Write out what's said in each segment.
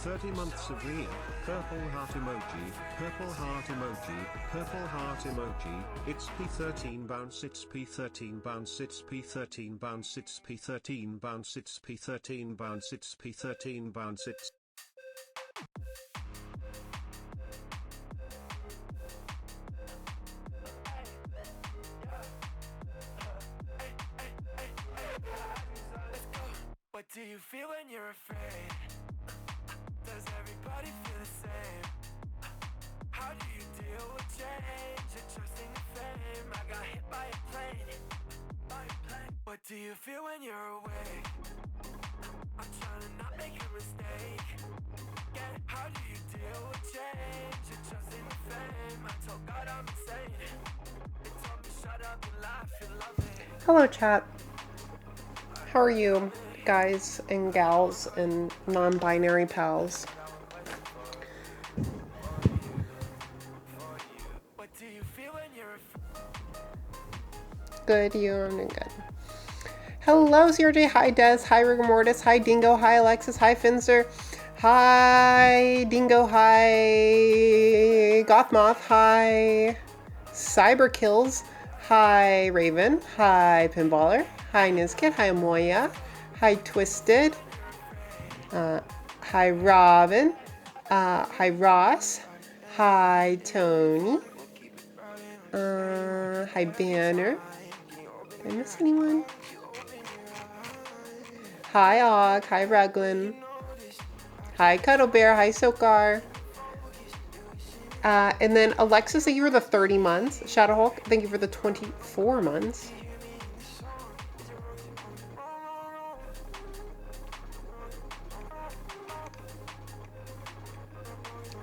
30 months of real, purple heart emoji, purple heart emoji, purple heart emoji, it's P13 bounce, it's P13 bounce, it's P13 bounce, it's P13 bounce, it's P13 bounce, it's P13 bounce, it's What do you feel when you're afraid? Does everybody feel the same? How do you deal with change? You're trusting the fame. I got hit by a plane. What do you feel when you're awake? I'm trying to not make a mistake. How do you deal with change? You're trusting the fame. I told God I'm insane. They told me shut up and laugh, you love it. Hello, chat. How are you, guys and gals and non-binary pals? Good, you? I'm doing good. Hello, CRJ. Hi, Des. Hi, Rigor Mortis. Hi, Dingo. Hi, Alexis. Hi, Finster. Hi, Dingo. Hi, Gothmoth. Hi, Cyberkills. Hi, Raven. Hi, Pinballer. Hi, Nizkit. Hi, Moya. Hi, Twisted. Hi, Robin. Hi, Ross. Hi, Tony. Hi, Banner. Did I miss anyone? Hi, Og. Hi, Ruglin. Hi, Cuddle Bear. Hi, Sokar. And then Alexis, thank you for the 30 months. Shadowhawk, thank you for the 24 months.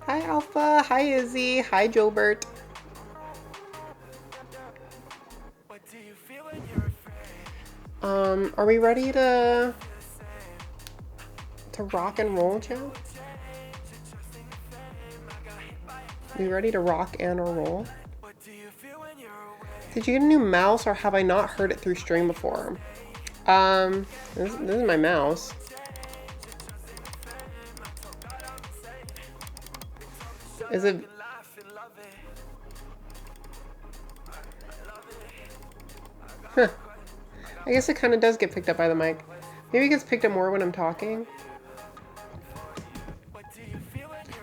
Hi, Alpha. Hi, Izzy. Hi, Jobert. Are we ready to rock and roll, chat? We ready to rock and roll? Did you get a new mouse or have I not heard it through stream before? This is my mouse. Is it? Huh. I guess it kind of does get picked up by the mic. Maybe it gets picked up more when I'm talking.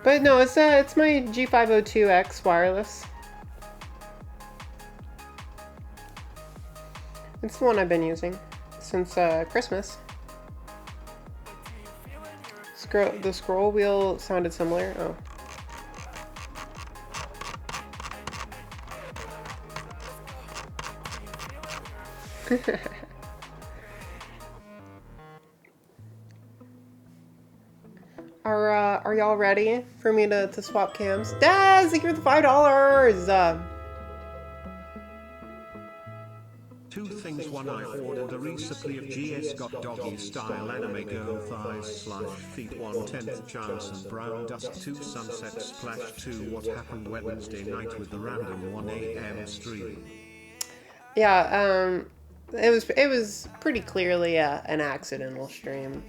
But no, it's my G502X wireless. It's the one I've been using since Christmas. The scroll wheel sounded similar. Oh. Are y'all ready for me to swap cams? Daz, thank you for the $5. Two things. One, I ordered a recipe of GS got doggy style anime girl thighs / feet 1/10 chance and brown dust. 2 sunset splash. 2 what happened Wednesday night with the random 1 AM stream. Yeah, it was pretty clearly an accidental stream.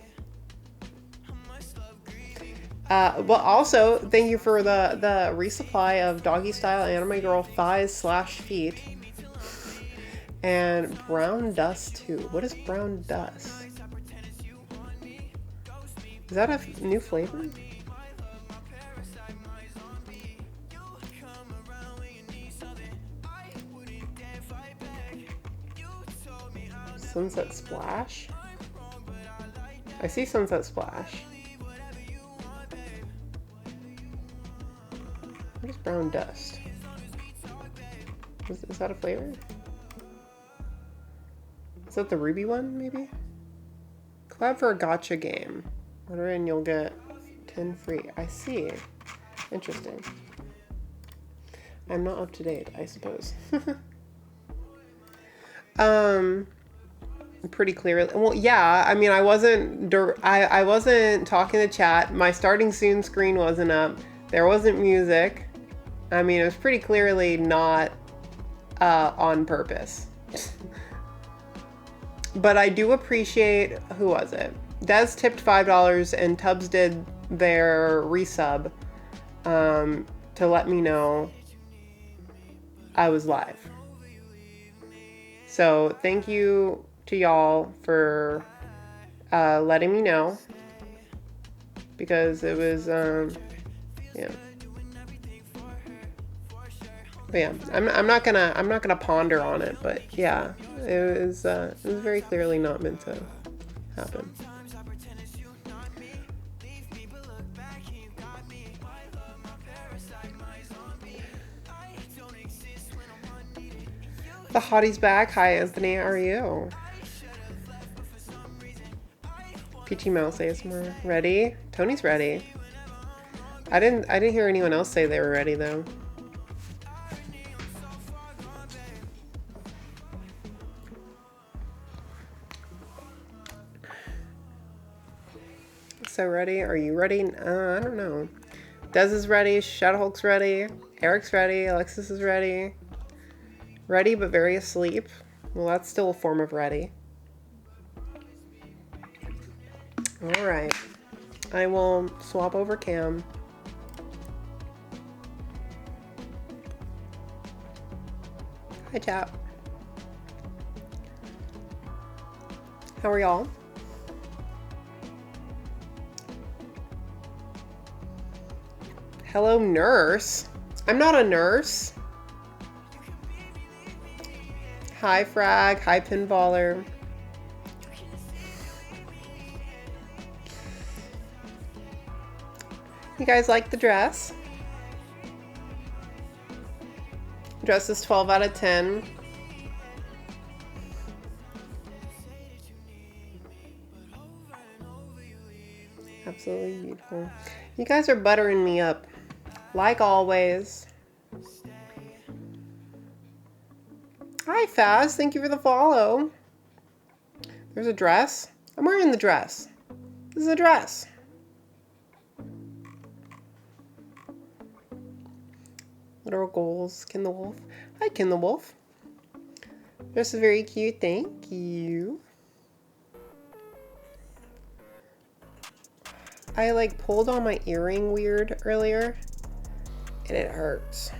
But also, thank you for the resupply of doggy style anime girl thighs / feet. And brown dust too. What is brown dust? Is that a new flavor? Sunset Splash? I see Sunset Splash. What is brown dust? Is that a flavor? Is that the Ruby one, maybe? Collab for a gacha game. Order and you'll get 10 free. I see. Interesting. I'm not up to date, I suppose. Pretty clearly. Well, yeah. I mean, I wasn't talking to chat. My starting soon screen wasn't up. There wasn't music. I mean, it was pretty clearly not on purpose. But I do appreciate, who was it? Des tipped $5 and Tubbs did their resub to let me know I was live. So thank you to y'all for letting me know, because it was yeah. But yeah, I'm not gonna ponder on it, but yeah, it was very clearly not meant to happen. The hottie's back. Hi Anthony, how are you? Peachy Mouse ASMR. Ready? Tony's ready. I didn't hear anyone else say they were ready though. So ready? Are you ready? I don't know. Dez is ready. Shadow Hulk's ready. Eric's ready. Alexis is ready. Ready but very asleep. Well, that's still a form of ready. All right. I will swap over cam. Hi, chat. How are y'all? Hello, nurse. I'm not a nurse. Hi, Frag. Hi, Pinballer. You guys like the dress? Dress is 12 out of 10. Absolutely beautiful. You guys are buttering me up, like always. Hi, Faz. Thank you for the follow. There's a dress. I'm wearing the dress. This is a dress. Literal goals. Kin the Wolf. Hi, Kin the Wolf. This is very cute. Thank you. I like pulled on my earring weird earlier, and it hurts.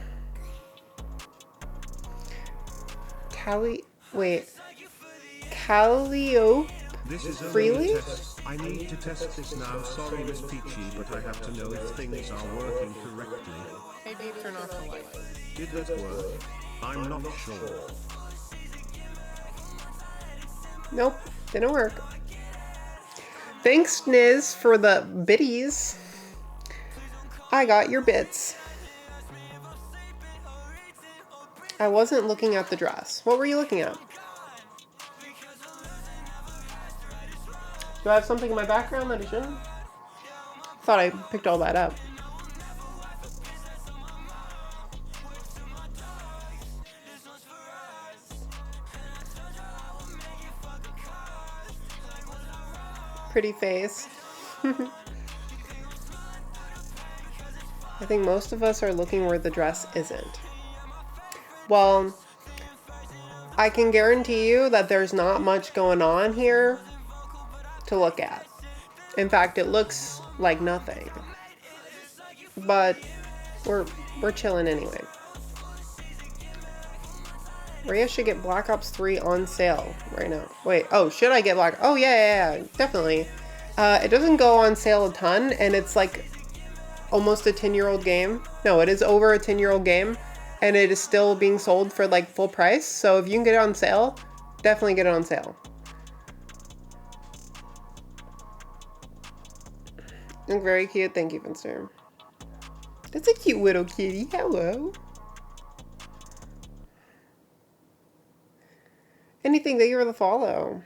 Calliope freely? I need to test this now. Sorry, Miss Peachy, but I have to know if things are working correctly. Hey, babe, turn off the light. Did that work? I'm not sure. Nope, didn't work. Thanks, Niz, for the biddies. I got your bits. I wasn't looking at the dress. What were you looking at? Do I have something in my background that I shouldn't? Thought I picked all that up. Pretty face. I think most of us are looking where the dress isn't. Well, I can guarantee you that there's not much going on here to look at. In fact, it looks like nothing. But we're chilling anyway. Rhea should get Black Ops 3 on sale right now. Wait, oh, should I get Black? Oh, yeah, definitely. It doesn't go on sale a ton, and it's like almost a 10-year-old game. No, it is over a 10-year-old game, and it is still being sold for like full price. So if you can get it on sale, definitely get it on sale. Look very cute. Thank you, Finster. That's a cute little kitty. Hello. Anything, thank you for the follow.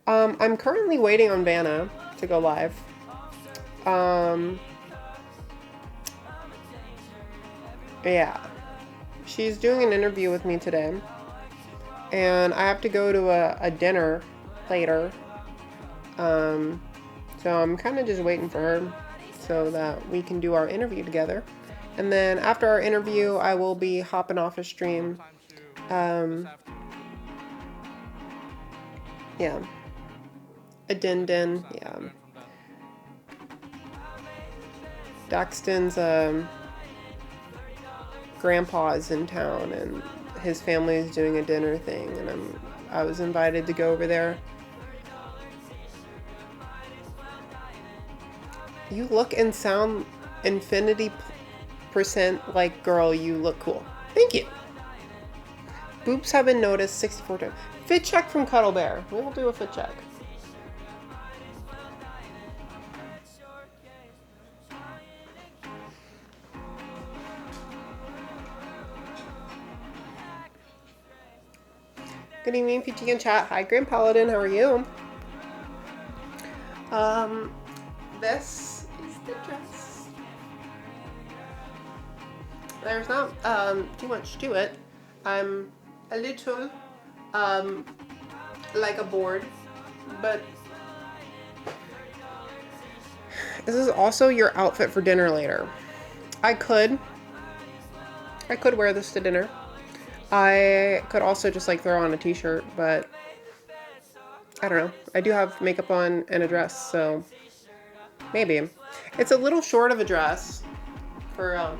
I'm currently waiting on Vanna to go live. Yeah. She's doing an interview with me today. And I have to go to a dinner later. So I'm kind of just waiting for her so that we can do our interview together. And then after our interview, I will be hopping off a stream. Yeah. A din-din, yeah. Daxton's grandpa is in town and his family is doing a dinner thing, and I was invited to go over there. You look and sound infinity% like girl, you look cool. Thank you. Boobs have been noticed 64 times. Fit check from Cuddle Bear. We will do a fit check. Good evening, Peachy in chat. Hi, Grand Paladin. How are you? This is the dress. There's not too much to it. I'm a little like a board, but this is also your outfit for dinner later. I could wear this to dinner. I could also just like throw on a t-shirt, but I don't know. I do have makeup on and a dress, so maybe. It's a little short of a dress for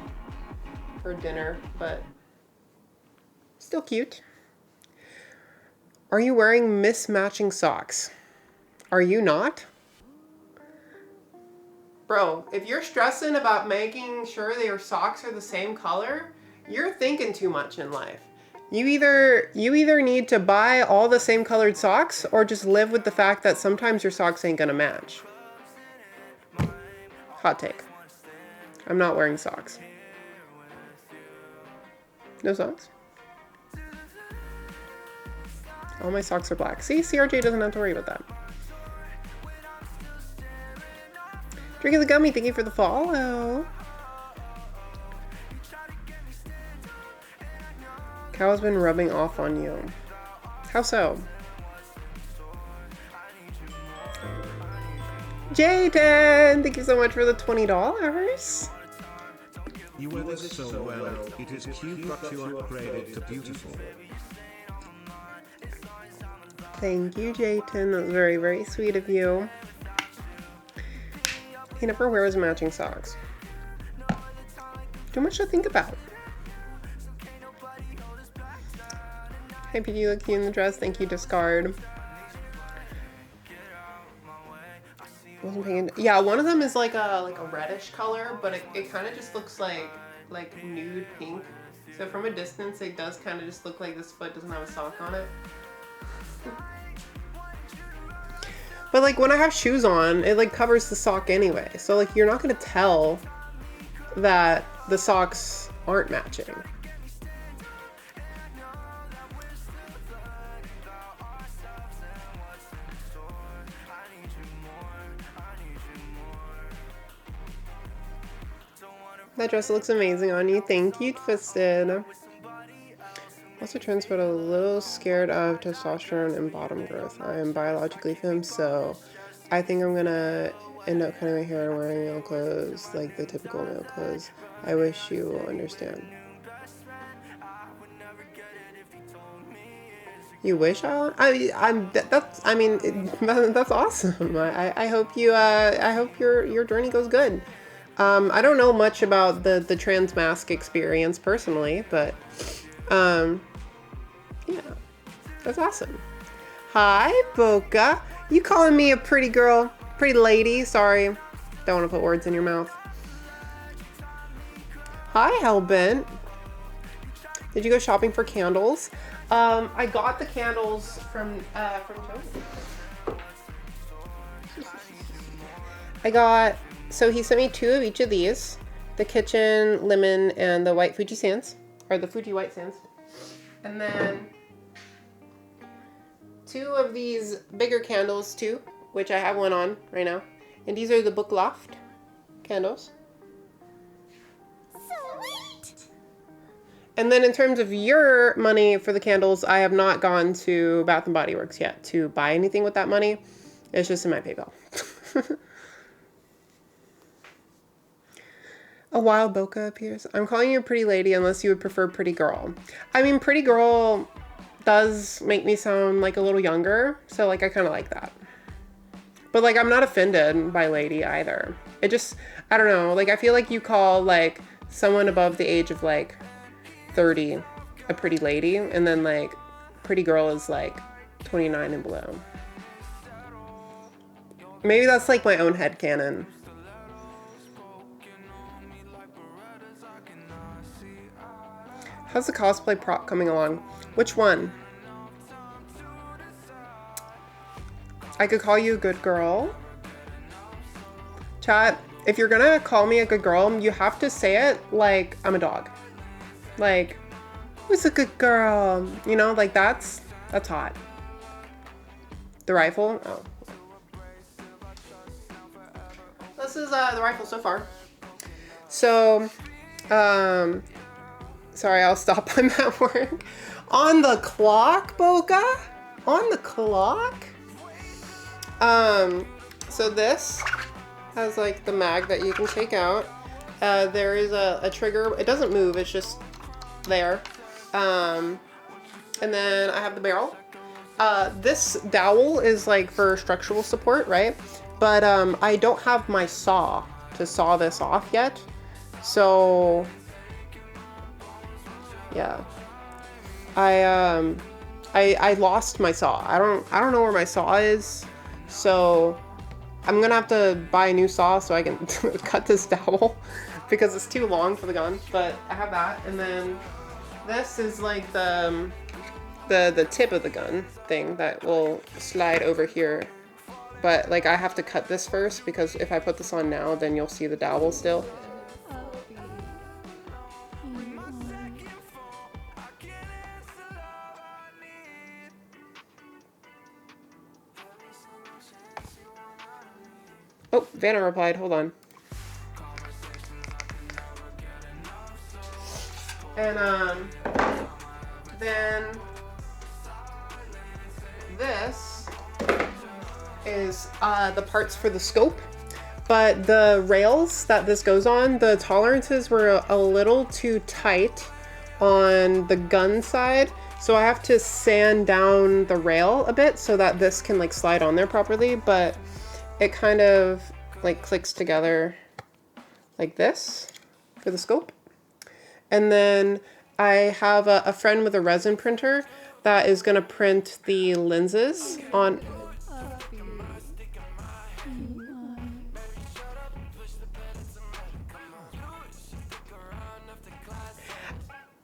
dinner, but still cute. Are you wearing mismatching socks? Are you not? Bro, if you're stressing about making sure that your socks are the same color, you're thinking too much in life. You either need to buy all the same colored socks or just live with the fact that sometimes your socks ain't gonna match. Hot take. I'm not wearing socks. No socks? All my socks are black. See, CRJ doesn't have to worry about that. Drinking the gummy, thank you for the follow. Cow's been rubbing off on you. How so? Jayden, thank you so much for the $20. You wear this so well. It is cute, but you upgraded to beautiful. Thank you, Jayden. That was very, very sweet of you. He never wears matching socks. Too much to think about. Hey, Pete, you look cute in the dress. Thank you, Discard. Wasn't paying. Yeah, one of them is like a reddish color, but it kind of just looks like nude pink. So from a distance, it does kind of just look like this foot doesn't have a sock on it. But like when I have shoes on, it like covers the sock anyway. So like you're not gonna tell that the socks aren't matching. That dress looks amazing on you. Thank you, Twisted. Also trans, but a little scared of testosterone and bottom growth. I am biologically femme, so I think I'm gonna end up cutting my hair and wearing male clothes, like the typical male clothes. I wish you will understand. You wish that's awesome. I hope you I hope your journey goes good. I don't know much about the trans mask experience personally, but yeah, that's awesome. Hi, Boca. You calling me a pretty girl, pretty lady? Sorry, don't want to put words in your mouth. Hi, Hellbent. Did you go shopping for candles? I got the candles from Tony. So he sent me 2 of each of these, the kitchen lemon and the white Fuji sands, or the Fuji white sands. And then 2 of these bigger candles too, which I have one on right now. And these are the Book Loft candles. Sweet! And then in terms of your money for the candles, I have not gone to Bath & Body Works yet to buy anything with that money. It's just in my PayPal. A wild Boca appears. I'm calling you a pretty lady unless you would prefer pretty girl. I mean, pretty girl does make me sound like a little younger, so like I kind of like that. But like, I'm not offended by lady either. It just, I don't know. Like, I feel like you call like someone above the age of like 30 a pretty lady, and then like pretty girl is like 29 and below. Maybe that's like my own headcanon. How's the cosplay prop coming along? Which one? I could call you a good girl. Chat, if you're gonna call me a good girl, you have to say it like I'm a dog. Like, who's a good girl? You know, like that's hot. The rifle? Oh. This is the rifle so far. So, sorry, I'll stop. I'm at work. On the clock, Boca? On the clock? So this has like the mag that you can take out. There is a trigger. It doesn't move, it's just there. And then I have the barrel. This dowel is like for structural support, right? But I don't have my saw to saw this off yet. So yeah. I lost my saw. I don't know where my saw is. So I'm gonna have to buy a new saw so I can cut this dowel because it's too long for the gun. But I have that, and then this is like the tip of the gun thing that will slide over here. But like I have to cut this first because if I put this on now, then you'll see the dowel still. Oh, Vanna replied, hold on. And then this is the parts for the scope, but the rails that this goes on, the tolerances were a little too tight on the gun side, so I have to sand down the rail a bit so that this can like slide on there properly, but it kind of like clicks together like this for the scope. And then I have a friend with a resin printer that is going to print the lenses on.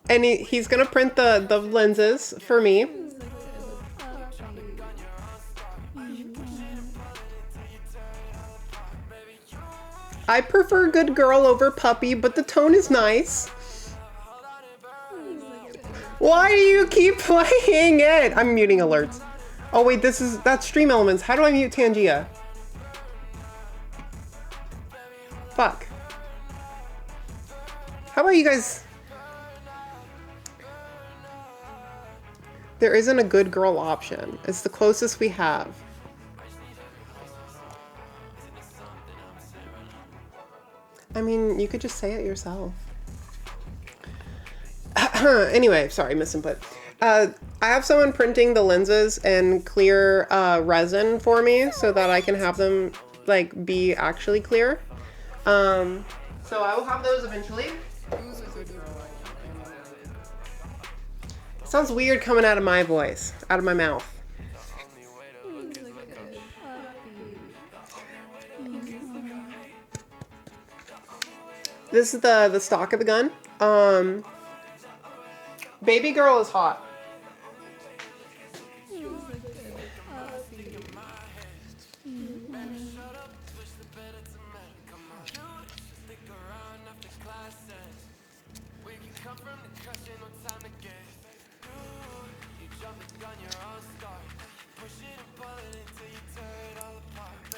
And he's going to print the lenses for me. I prefer good girl over puppy, but the tone is nice. Why do you keep playing it? I'm muting alerts. Oh wait, that's Stream Elements. How do I mute Tangia? Fuck. How about you guys? There isn't a good girl option. It's the closest we have. I mean, you could just say it yourself. Anyway, sorry, misinput. I have someone printing the lenses and clear resin for me so that I can have them like be actually clear. So I will have those eventually. It sounds weird coming out of my voice, out of my mouth. This is the stock of the gun. Baby girl is hot.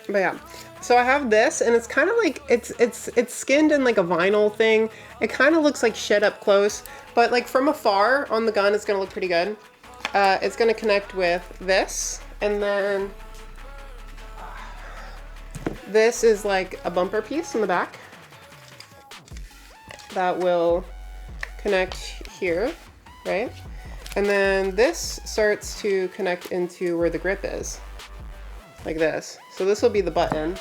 But yeah, so I have this, and it's kind of like it's skinned in like a vinyl thing. It kind of looks like shit up close, but like from afar on the gun, it's gonna look pretty good. It's gonna connect with this, and then this is like a bumper piece in the back that will connect here, right? And then this starts to connect into where the grip is, like this. So this will be the button.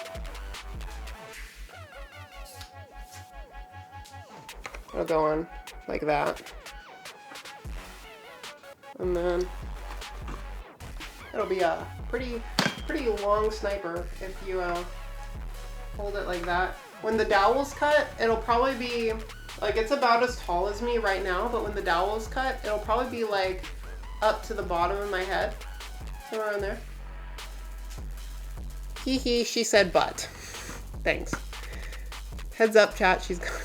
It'll go on like that. And then it'll be a pretty long sniper if you hold it like that. When the dowel's cut, it'll probably be, like, it's about as tall as me right now, but when the dowel's cut, it'll probably be like up to the bottom of my head. Somewhere around there. Hee hee, she said butt. Thanks. Heads up, chat, she's going.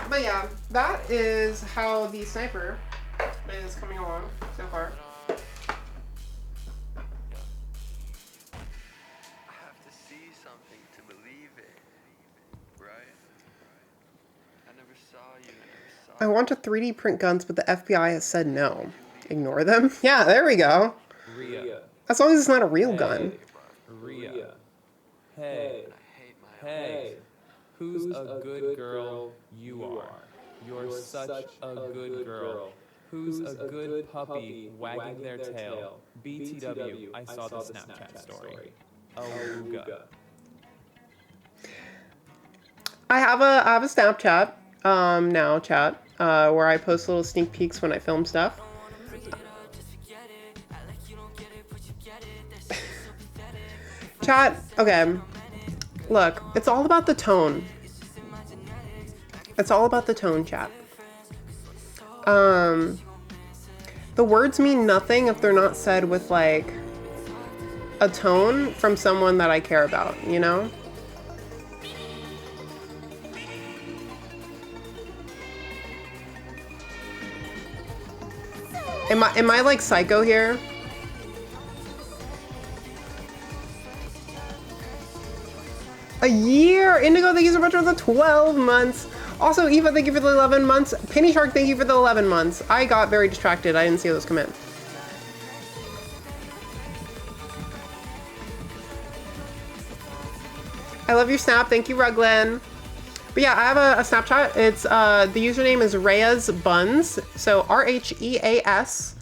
But yeah, that is how the sniper is coming along so far. I want to 3D print guns, but the FBI has said no. Ignore them? Yeah, there we go. Rhea. As long as it's not a real gun. Rhea. Hey. Hey. Who's a good girl? You are. You're such a good girl. Who's a good puppy wagging their tail? BTW, I saw the Snapchat story. Awooga. I have a Snapchat now, chat, where I post little sneak peeks when I film stuff. Chat, okay, look, it's all about the tone. It's all about the tone, chat. The words mean nothing if they're not said with, like, a tone from someone that I care about, you know? Am I like psycho here? A year! Indigo, thank you so much for the 12 months. Also, Eva, thank you for the 11 months. Penny Shark, thank you for the 11 months. I got very distracted. I didn't see those come in. I love your snap. Thank you, Ruglan. But yeah, I have a Snapchat. It's the username is Rhea's Buns. So RHEASBUNNNS.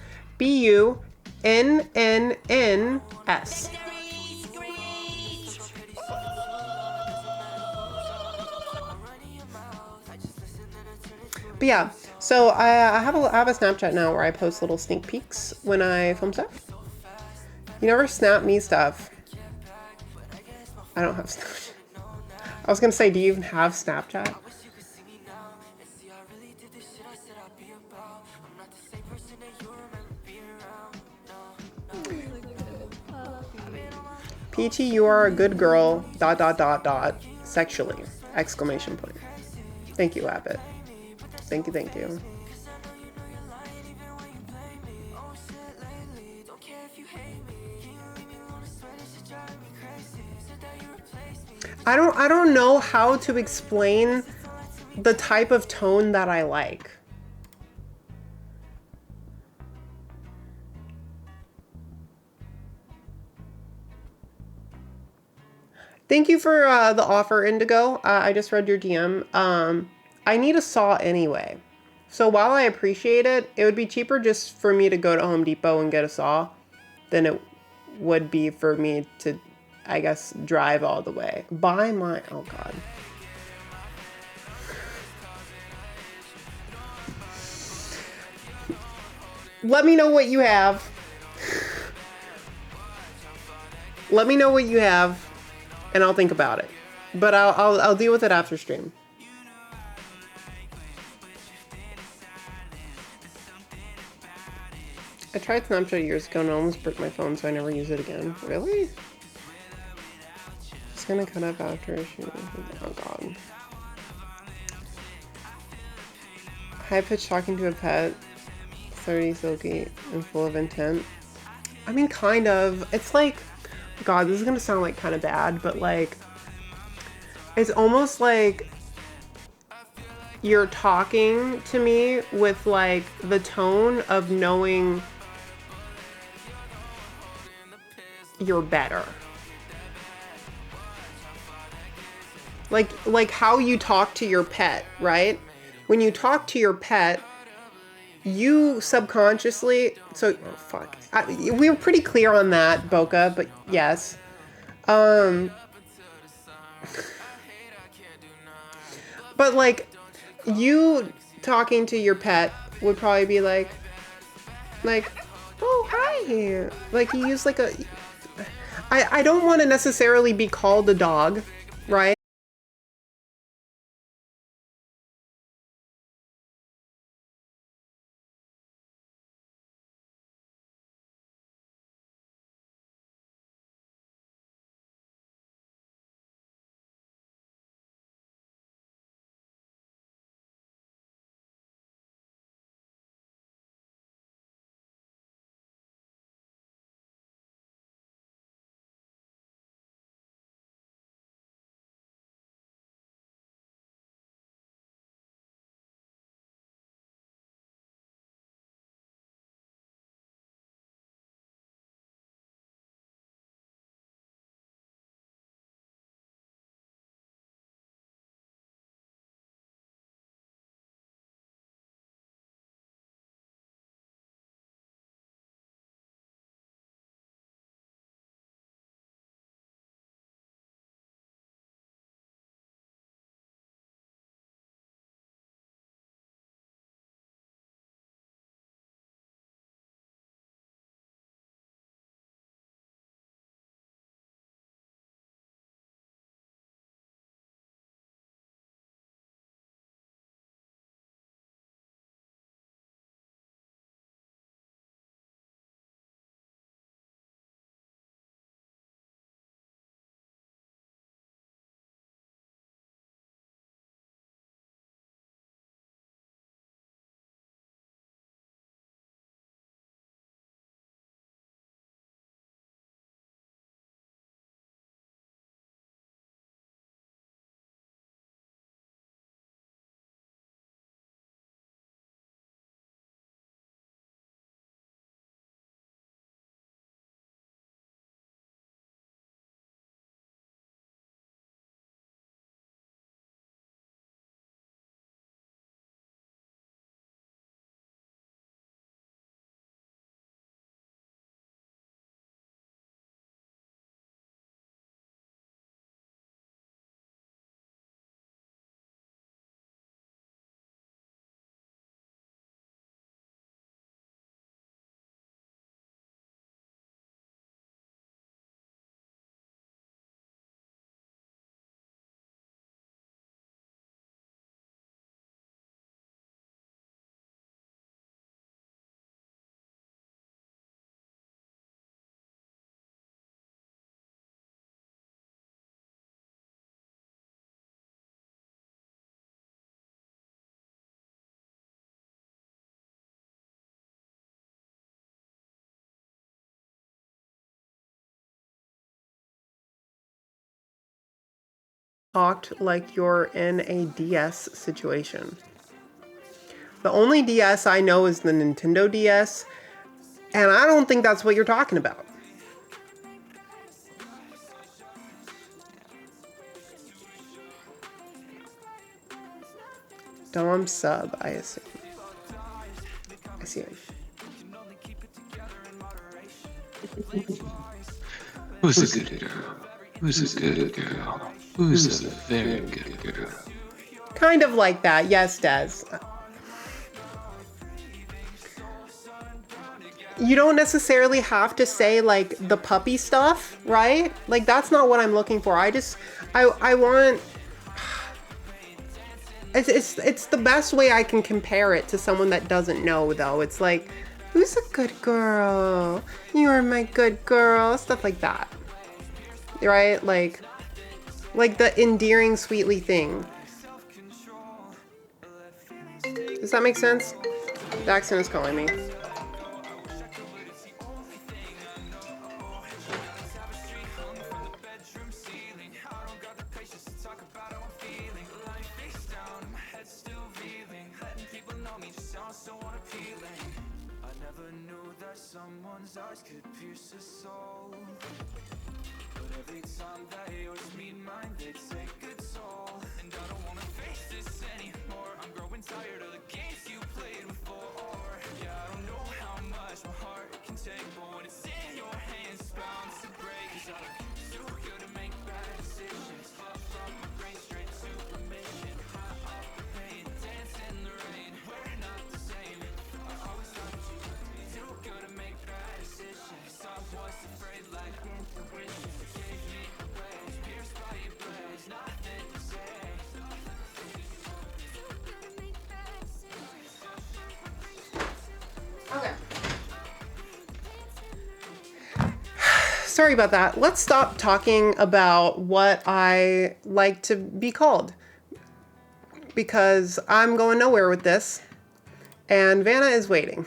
But yeah, so I have a Snapchat now where I post little sneak peeks when I film stuff. You never snap me stuff. I don't have Snapchat. I was gonna say, do you even have Snapchat? Peachy, you are a good girl, ... sexually, ! Thank you, Abbott. Thank you, thank you. I don't know how to explain the type of tone that I like. Thank you for the offer, Indigo. I just read your DM. I need a saw anyway. So while I appreciate it, it would be cheaper just for me to go to Home Depot and get a saw than it would be for me to, I guess, drive all the way. Buy my, oh God. Let me know what you have. Let me know what you have and I'll think about it. But I'll deal with it after stream. I tried Snapchat years ago and I almost broke my phone, so I never use it again. Really? It's gonna cut up after she... Oh God. High-pitched talking to a pet. 30 silky and full of intent. I mean, kind of. It's like... God, this is gonna sound like kind of bad, but like... It's almost like... You're talking to me with like the tone of knowing... You're better. Like how you talk to your pet, right? When you talk to your pet, you subconsciously, so, oh, fuck. We were pretty clear on that, Boca, but yes. But like, you talking to your pet would probably be like, oh, hi. Like, you use like a, I don't want to necessarily be called a dog, right? Talked like you're in a DS situation. The only DS I know is the Nintendo DS, and I don't think that's what you're talking about. Dom sub, I assume. I see him. Who's a good girl? Who's a good girl? Who's a very good girl? Kind of like that, yes, Des. You don't necessarily have to say like the puppy stuff, right? Like that's not what I'm looking for. I want. It's the best way I can compare it to someone that doesn't know though. It's like, who's a good girl? You're my good girl. Stuff like that, right? Like the endearing, sweetly thing. Does that make sense? Daxton is calling me. Someone's eyes could pierce a soul, but every time that yours meet mine, they take a toll. And I don't wanna face this anymore. I'm growing tired of the games you played before. sorry about that. Let's stop talking about what I like to be called, because I'm going nowhere with this, and Vanna is waiting.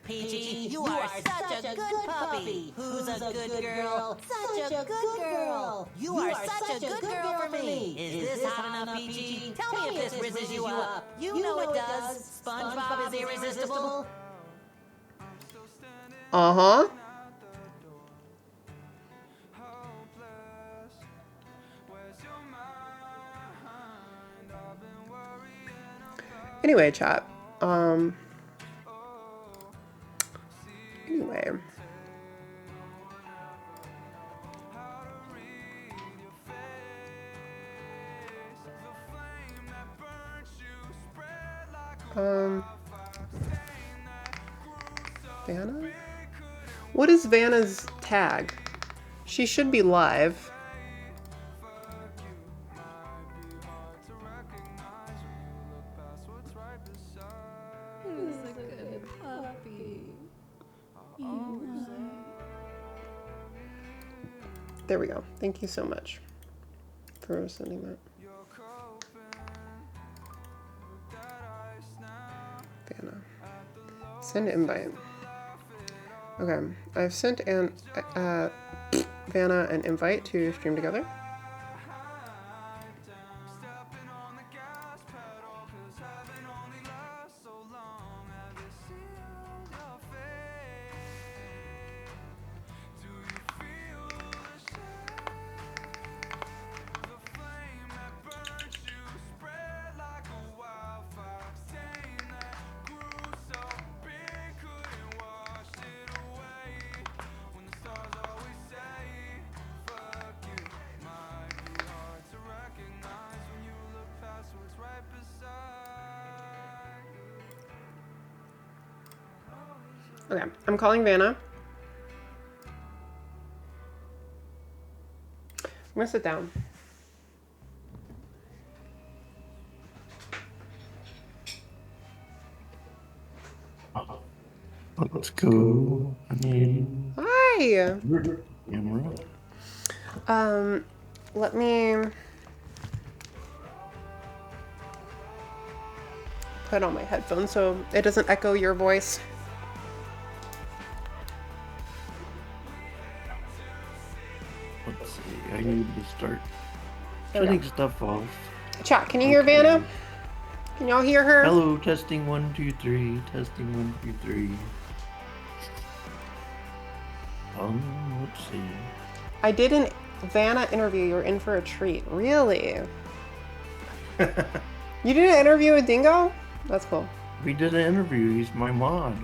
Peachy, you are such a good puppy. Who's a good girl? Such a good girl. You are such a good girl for me. Is this hot enough, Peachy? Tell me if this rizzes you up. You know it does. SpongeBob is irresistible. Uh-huh. Anyway, chat. Anyway. Vanna? What is Vanna's tag? She should be live. Who's a good puppy? There we go. Thank you so much for sending that. Vanna. Send invite. Okay, I've sent Vanna an invite to stream together. Okay, I'm calling Vanna. I'm gonna sit down. Let's go. Hi. Camera. Let me put on my headphones so it doesn't echo your voice. Let's see. I need to start There we shutting go. stuff off. Chat, can you hear Vanna? Can y'all hear her? Hello, testing 1, 2, 3. Testing 1, 2, 3. Let's see. I did an Vanna interview. You're in for a treat. Really? You did an interview with Dingo? That's cool. We did an interview. He's my mod.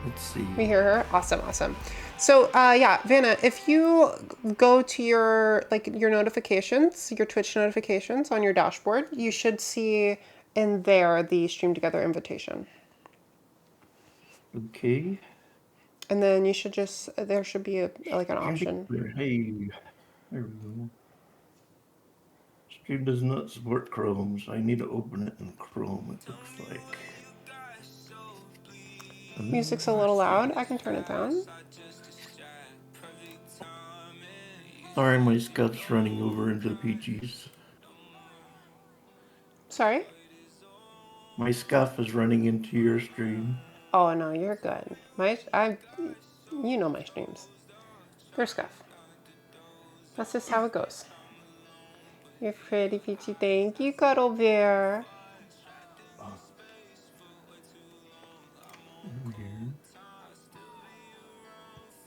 Let's see. We hear her. Awesome, awesome. So, yeah, Vanna, if you go to your notifications, your Twitch notifications on your dashboard, you should see in there the Stream Together invitation. Okay. And then you should there should be like an option. Hey, there we go. Stream does not support Chrome, so I need to open it in Chrome, it looks like. Music's a little loud. I can turn it down. Sorry, my scuff's running over into Peachy's. Sorry? My scuff is running into your stream. Oh no, you're good. You know my streams. They're scuff. That's just how it goes. You're pretty, Peachy. Thank you, Cuddle Bear.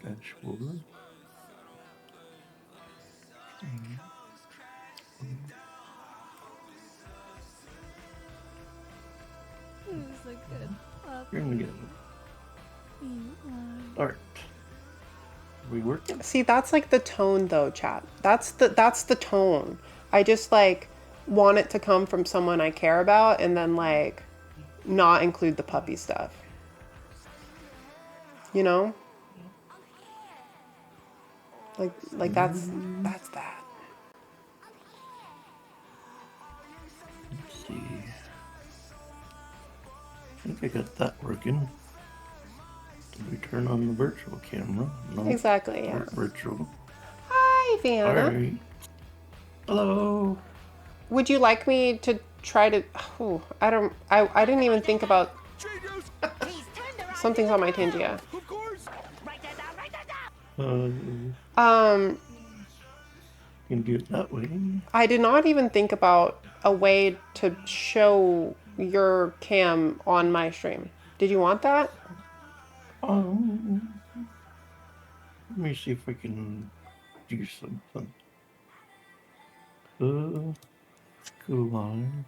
Dashboard. Who's a good puppy? Here we go. Start. Are we working? See, that's like the tone though, chat. That's the tone. I just like want it to come from someone I care about and then like not include the puppy stuff. You know? Like that's that. Let's see. I think I got that working. We turn on the virtual camera. No, Exactly, yeah. not virtual. Hi, Vanna. Alright. Hello. Would you like me to try to... Oh, I didn't even think about... Something's on my Tingia. You can do it that way. I did not even think about a way to show your cam on my stream. Did you want that? Let me see if I can do something. Cool on.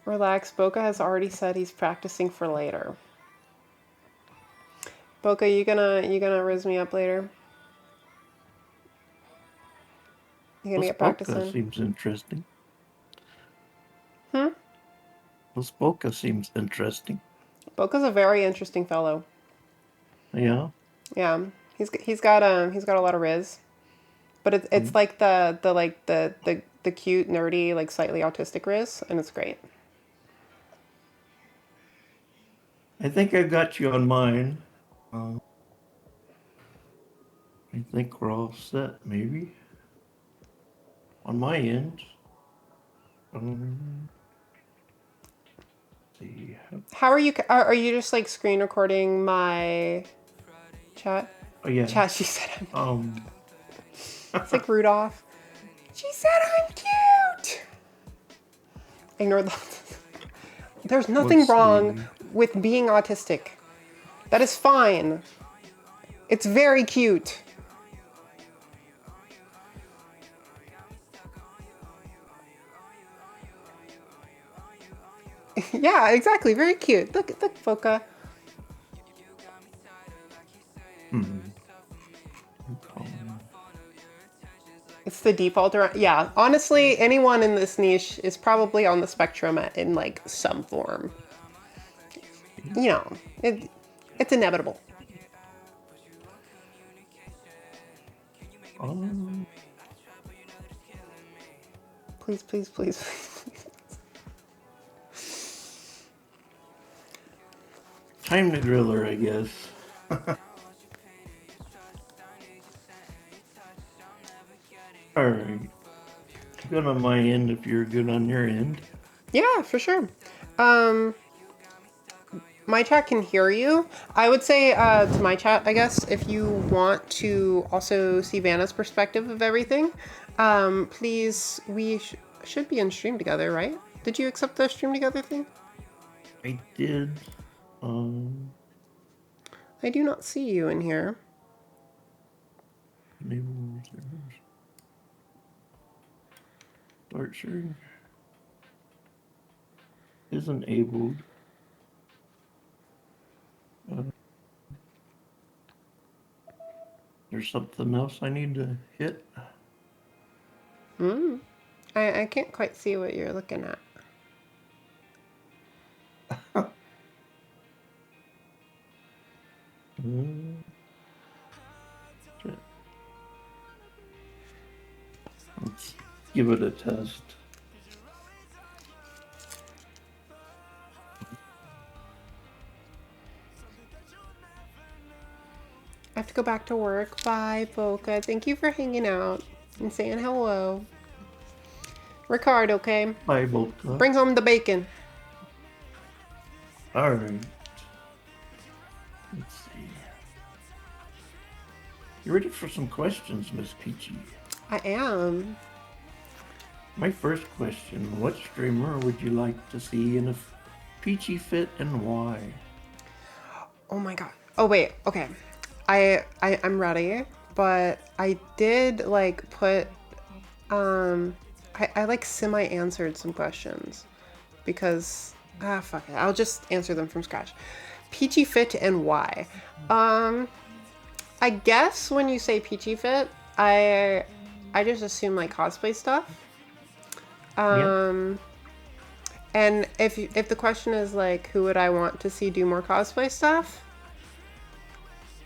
Relax, Boca has already said he's practicing for later. Boca, you gonna riz me up later? You gonna get practicing? Boca seems interesting. Hmm? This Boca seems interesting. Boca's a very interesting fellow. Yeah. Yeah, he's got a lot of riz, but it's like the cute, nerdy, like slightly autistic riz, and it's great. I think I got you on mine. I think we're all set, maybe. On my end. See. How are you? Are you just like screen recording my chat? Oh yeah. Chat. She said I'm. It's like Rudolph. She said I'm cute. Ignore that. There's nothing wrong with being autistic. That is fine. It's very cute. Yeah, exactly. Very cute. Look, Foca. It's the default around. Yeah, honestly, anyone in this niche is probably on the spectrum in like some form. You know, it's inevitable. Please, please, please, please. Time to grill her, I guess. Alright. Good on my end if you're good on your end. Yeah, for sure. My chat can hear you. I would say to my chat, I guess, if you want to also see Vanna's perspective of everything, please, we should be in stream together, right? Did you accept the stream together thing? I did. I do not see you in here. Start sharing. Is enabled. There's something else I need to hit. I can't quite see what you're looking at. Let's give it a test. I have to go back to work. Bye, Boca. Thank you for hanging out and saying hello. Ricardo, okay? Bye, Boca. Bring home the bacon. Alright. Let's see. You ready for some questions, Miss Peachy? I am. My first question, what streamer would you like to see in a Peachy fit and why? Oh my god. Oh wait, okay. I'm ready, but I did like put I like semi-answered some questions because fuck it. I'll just answer them from scratch. Peachy fit and why? I guess when you say Peachy fit, I just assume like cosplay stuff. And if the question is like who would I want to see do more cosplay stuff?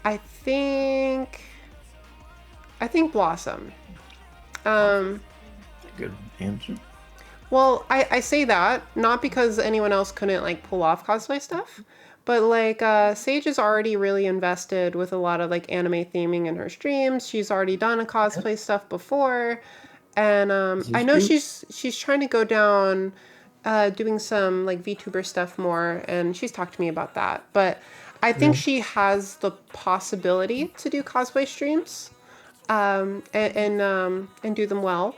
I think Blossom. Good answer. Well, I say that not because anyone else couldn't like pull off cosplay stuff, But like Sage is already really invested with a lot of like anime theming in her streams. She's already done a cosplay stuff before, and Is I this know true? she's trying to go down doing some like VTuber stuff more, and she's talked to me about that. But I think Yeah. she has the possibility to do cosplay streams, and do them well.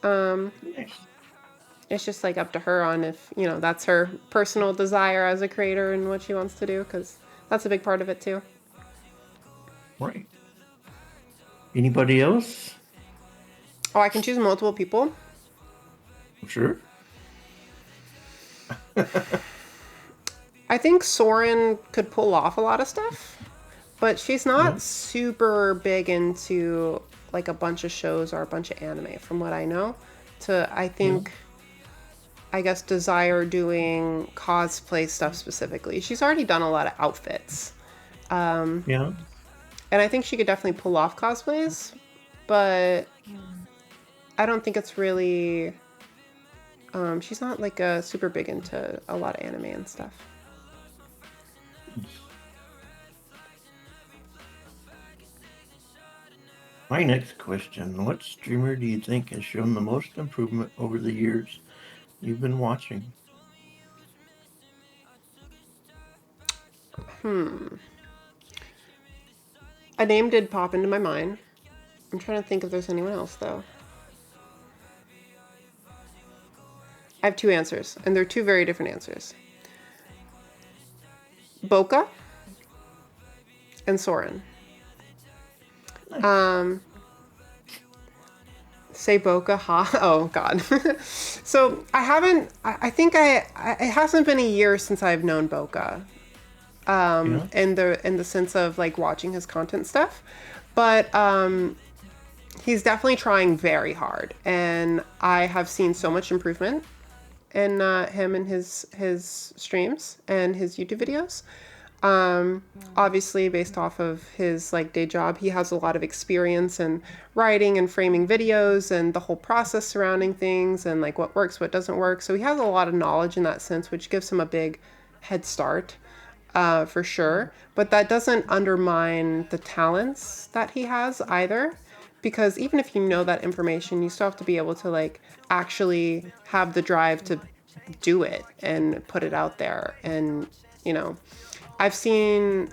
Nice. It's just like up to her on if, you know, that's her personal desire as a creator and what she wants to do, because that's a big part of it too. Right. Anybody else? Oh, I can choose multiple people. Sure. I think Soren could pull off a lot of stuff, but she's not Yeah. super big into like a bunch of shows or a bunch of anime from what I know. I think, I guess, desire doing cosplay stuff specifically. She's already done a lot of outfits. Yeah. And I think she could definitely pull off cosplays, but I don't think it's really. She's not like super big into a lot of anime and stuff. My next question: what streamer do you think has shown the most improvement over the years you've been watching? A name did pop into my mind. I'm trying to think if there's anyone else though. I have two answers, and they're two very different answers. Boca and Soren. Say Boca, ha. Oh God. So I haven't. I think it hasn't been a year since I've known Boca. Yeah. In the sense of like watching his content stuff, but he's definitely trying very hard, and I have seen so much improvement in him and his streams and his YouTube videos. Obviously based off of his like day job, he has a lot of experience in writing and framing videos and the whole process surrounding things and like what works, what doesn't work. So he has a lot of knowledge in that sense, which gives him a big head start, for sure. But that doesn't undermine the talents that he has either. Because even if you know that information, you still have to be able to like actually have the drive to do it and put it out there. And, you know, I've seen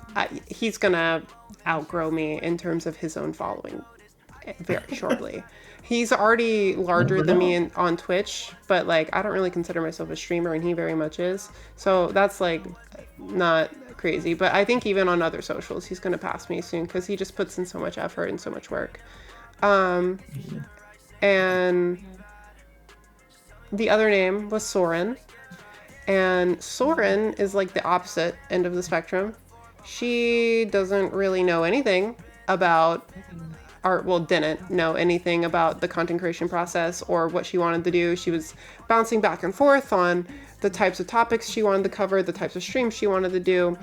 he's gonna outgrow me in terms of his own following very shortly. He's already larger Never than me know. on Twitch, but like I don't really consider myself a streamer, and he very much is. So that's like not crazy. But I think even on other socials, he's gonna pass me soon because he just puts in so much effort and so much work. And the other name was Soren. And Soren is like the opposite end of the spectrum. She doesn't really know anything about art, well, didn't know anything about the content creation process or what she wanted to do. She was bouncing back and forth on the types of topics she wanted to cover, the types of streams she wanted to do.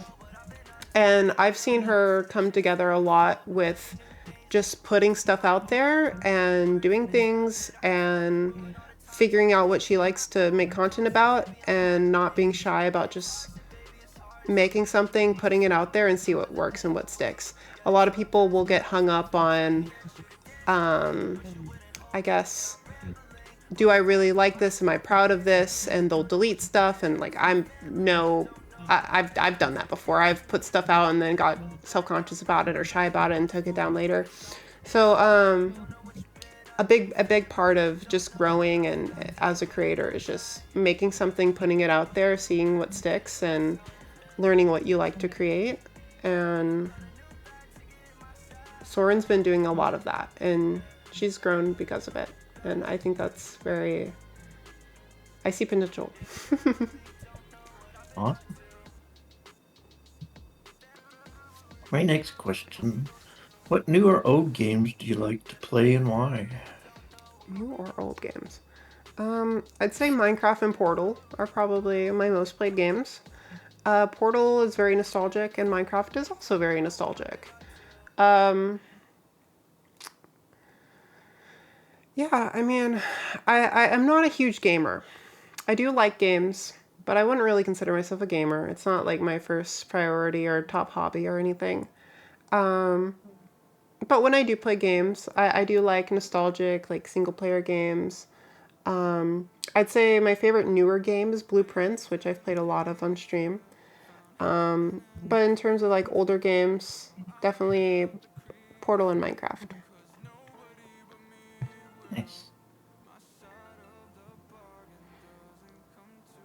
And I've seen her come together a lot with just putting stuff out there and doing things and figuring out what she likes to make content about and not being shy about just making something, putting it out there and see what works and what sticks. A lot of people will get hung up on, I guess, do I really like this? Am I proud of this? And they'll delete stuff. And like, I've done that before. I've put stuff out and then got self-conscious about it or shy about it and took it down later. So, a big part of just growing and as a creator is just making something, putting it out there, seeing what sticks, and learning what you like to create. And Soren's been doing a lot of that, and she's grown because of it. And I think that's I see potential. Awesome. My next question: what new or old games do you like to play and why? New or old games? I'd say Minecraft and Portal are probably my most played games. Portal is very nostalgic, and Minecraft is also very nostalgic. Yeah, I mean, I'm not a huge gamer. I do like games, but I wouldn't really consider myself a gamer. It's not like my first priority or top hobby or anything. But when I do play games, I do like nostalgic, like single player games. I'd say my favorite newer game is Blueprints, which I've played a lot of on stream. But in terms of like older games, definitely Portal and Minecraft. Nice.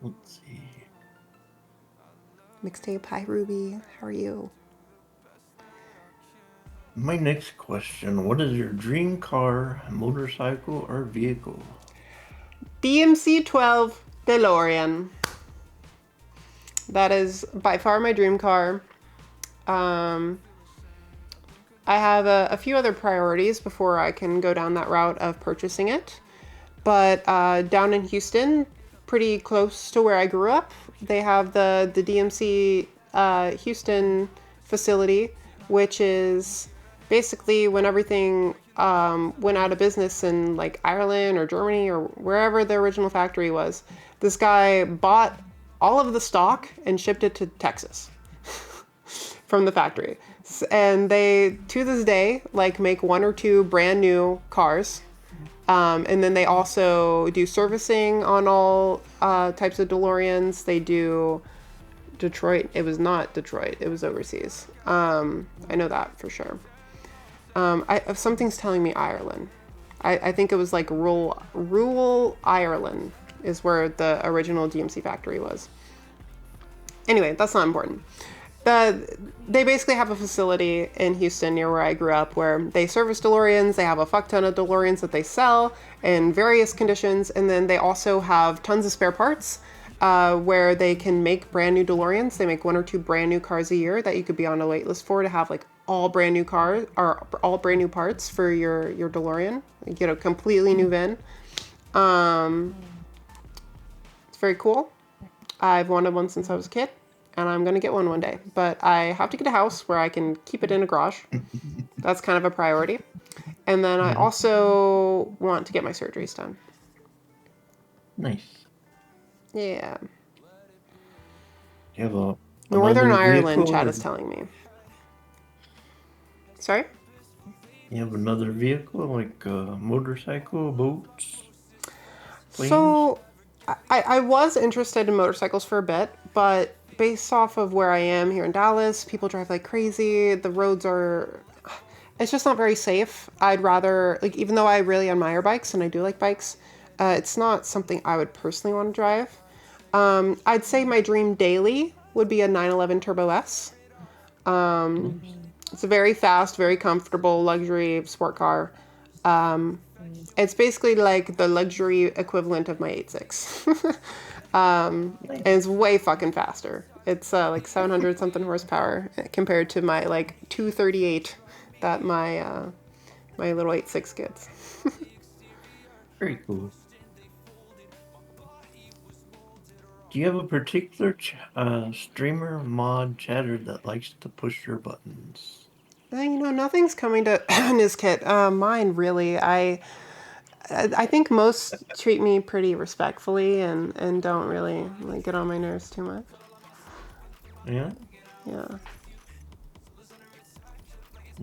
Let's see. Mixtape, hi Ruby, how are you? My next question, what is your dream car, motorcycle, or vehicle? DMC 12 DeLorean. That is by far my dream car. I have a few other priorities before I can go down that route of purchasing it. But down in Houston, pretty close to where I grew up, they have the DMC Houston facility, which is basically when everything went out of business in like Ireland or Germany or wherever the original factory was. This guy bought all of the stock and shipped it to Texas from the factory. And they, to this day, like make 1 or 2 brand new cars. And then they also do servicing on all types of DeLoreans. They do Detroit. It was not Detroit. It was overseas. I know that for sure. Something's telling me Ireland. I think it was like rural Ireland is where the original DMC factory was. Anyway, that's not important. They basically have a facility in Houston near where I grew up where they service DeLoreans. They have a fuck ton of DeLoreans that they sell in various conditions. And then they also have tons of spare parts where they can make brand new DeLoreans. They make 1 or 2 brand new cars a year that you could be on a wait list for to have like all brand new cars or all brand new parts for your DeLorean. You get a completely new VIN. It's very cool. I've wanted one since I was a kid. And I'm going to get one day. But I have to get a house where I can keep it in a garage. That's kind of a priority. And then I also want to get my surgeries done. Nice. Yeah. You have Northern Ireland, vehicle, Chad is telling me. Sorry? You have another vehicle, like a motorcycle, boats, planes? So, I was interested in motorcycles for a bit, but based off of where I am here in Dallas, people drive like crazy. The roads are, it's just not very safe. I'd rather, like, even though I really admire bikes and I do like bikes, it's not something I would personally want to drive. I'd say my dream daily would be a 911 Turbo S. It's a very fast, very comfortable luxury sport car. It's basically like the luxury equivalent of my 8.6. And it's way fucking faster. It's like 700 something horsepower compared to my like 238 that my my little 8.6 gets. Very cool. Do you have a particular streamer, mod, chatter that likes to push your buttons? Nothing's coming to Nizkit. Mine really. I think most treat me pretty respectfully and don't really like get on my nerves too much. Yeah? Yeah.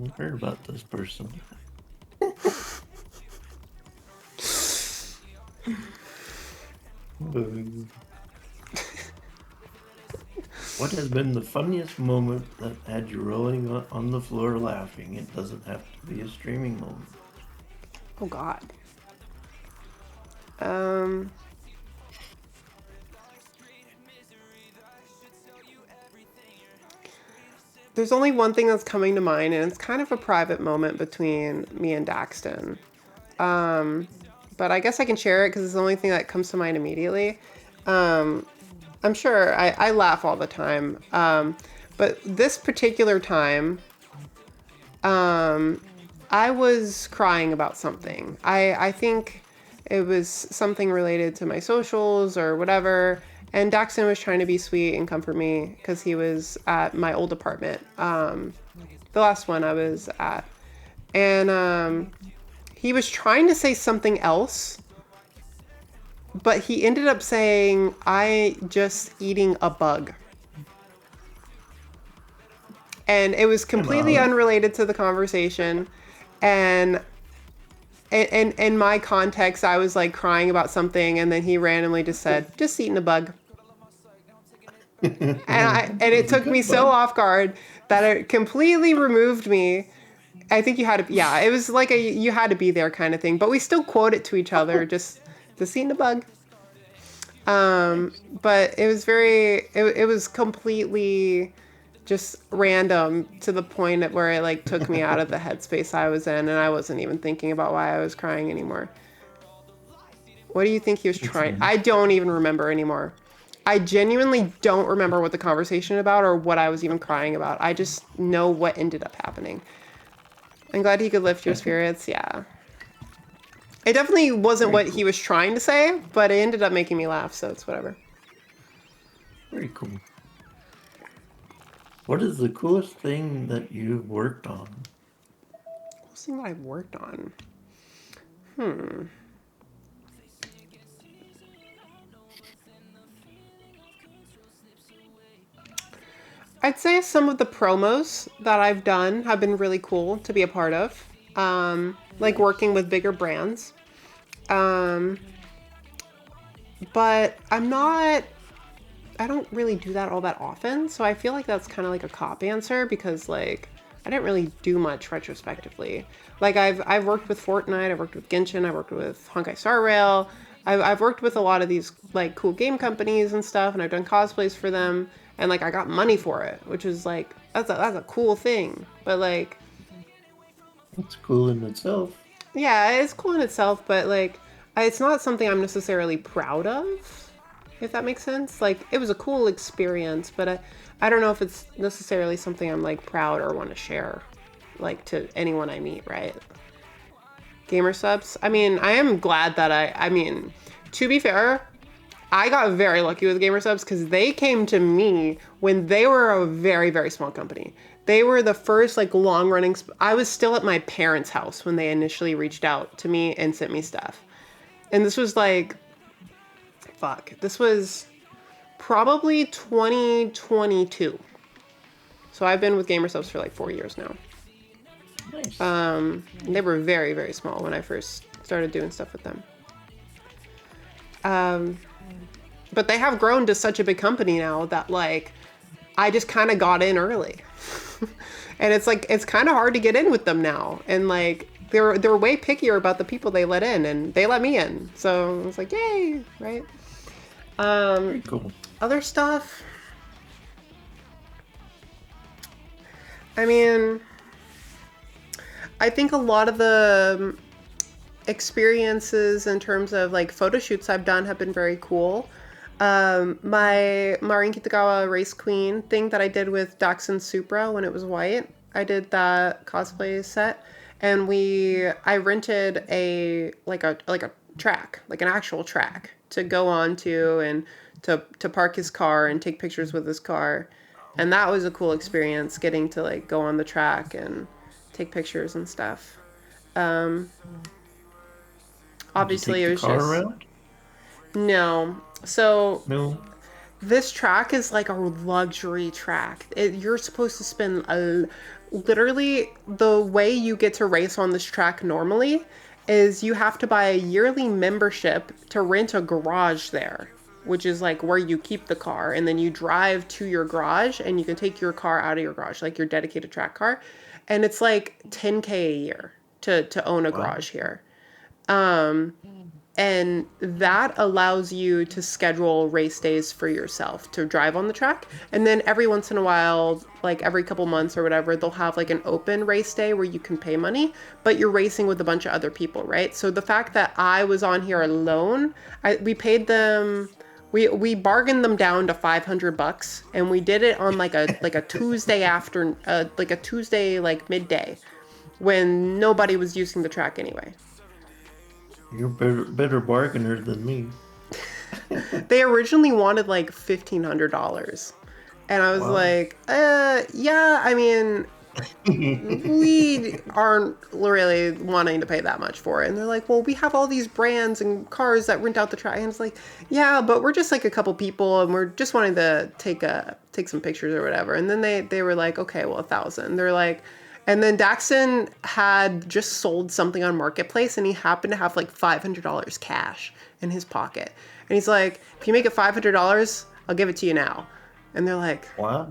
I've heard about this person. What has been the funniest moment that had you rolling on the floor laughing? It doesn't have to be a streaming moment. Oh God. There's only one thing that's coming to mind, and it's kind of a private moment between me and Daxton. But I guess I can share it because it's the only thing that comes to mind immediately. I'm sure I laugh all the time. But this particular time, I was crying about something. I think it was something related to my socials or whatever. And Daxton was trying to be sweet and comfort me because he was at my old apartment, the last one I was at. And he was trying to say something else, but he ended up saying, I just eating a bug. And it was completely unrelated to the conversation. And in my context, I was like crying about something, and then he randomly just said, just eating a bug. And it took me so off guard that it completely removed me. I think you had to, yeah, it was like you had to be there kind of thing, but we still quote it to each other, just eating a bug. But it was it was completely just random to the point at where it like took me out of the headspace I was in, and I wasn't even thinking about why I was crying anymore. What do you think he was trying? I don't even remember anymore. I genuinely don't remember what the conversation about or what I was even crying about. I just know what ended up happening. I'm glad he could lift your spirits. Yeah. It definitely wasn't what he was trying to say, but it ended up making me laugh, so it's whatever. Very cool. What is the coolest thing that you've worked on? Coolest thing that I've worked on? I'd say some of the promos that I've done have been really cool to be a part of. Like working with bigger brands. But I don't really do that all that often. So I feel like that's kind of like a cop answer because like I didn't really do much retrospectively. Like I've worked with Fortnite, I've worked with Genshin, I've worked with Honkai Star Rail. I've worked with a lot of these like cool game companies and stuff, and I've done cosplays for them, and like I got money for it, which is like that's a cool thing. But like it's cool in itself. Yeah, it's cool in itself, but like it's not something I'm necessarily proud of, if that makes sense. Like it was a cool experience, but I don't know if it's necessarily something I'm like proud or want to share like to anyone I meet, right? Gamer subs. I mean, I am glad that I mean, to be fair, I got very lucky with Gamer subs because they came to me when they were a very, very small company. They were the first like long running. I was still at my parents' house when they initially reached out to me and sent me stuff. And this was like, this was probably 2022. So I've been with Gamer subs for like 4 years now. Nice. They were very, very small when I first started doing stuff with them. But they have grown to such a big company now that like I just kind of got in early. And it's like it's kind of hard to get in with them now. And like they're way pickier about the people they let in, and they let me in. So I was like, yay, right? Very cool. Other stuff. I mean, I think a lot of the experiences in terms of like photo shoots I've done have been very cool. My Marin Kitagawa Race Queen thing that I did with Dachshund Supra when it was white, I did that cosplay set, and I rented a track, like an actual track to go on to and to park his car and take pictures with his car. And that was a cool experience, getting to like go on the track and take pictures and stuff. Obviously it was car just around? No. So No. this track is like a luxury track. You're supposed to spend literally the way you get to race on this track normally is you have to buy a yearly membership to rent a garage there, which is like where you keep the car, and then you drive to your garage and you can take your car out of your garage, like your dedicated track car. And it's like $10K a year to own a garage here. And that allows you to schedule race days for yourself to drive on the track. And then every once in a while, like every couple months or whatever, they'll have like an open race day where you can pay money, but you're racing with a bunch of other people, right? So the fact that I was on here alone, we paid them, we bargained them down to $500, and we did it on like a Tuesday like a Tuesday, like midday, when nobody was using the track anyway. You're better bargainer than me. They originally wanted like $1,500, and I was like, yeah, I mean, we aren't really wanting to pay that much for it. And they're like, well, we have all these brands and cars that rent out the track. And it's like, yeah, but we're just like a couple people and we're just wanting to take some pictures or whatever. And then they were like, okay, well, 1,000. They're like, and then Daxon had just sold something on Marketplace and he happened to have like $500 cash in his pocket. And he's like, if you make it $500, I'll give it to you now. And they're like, Wow.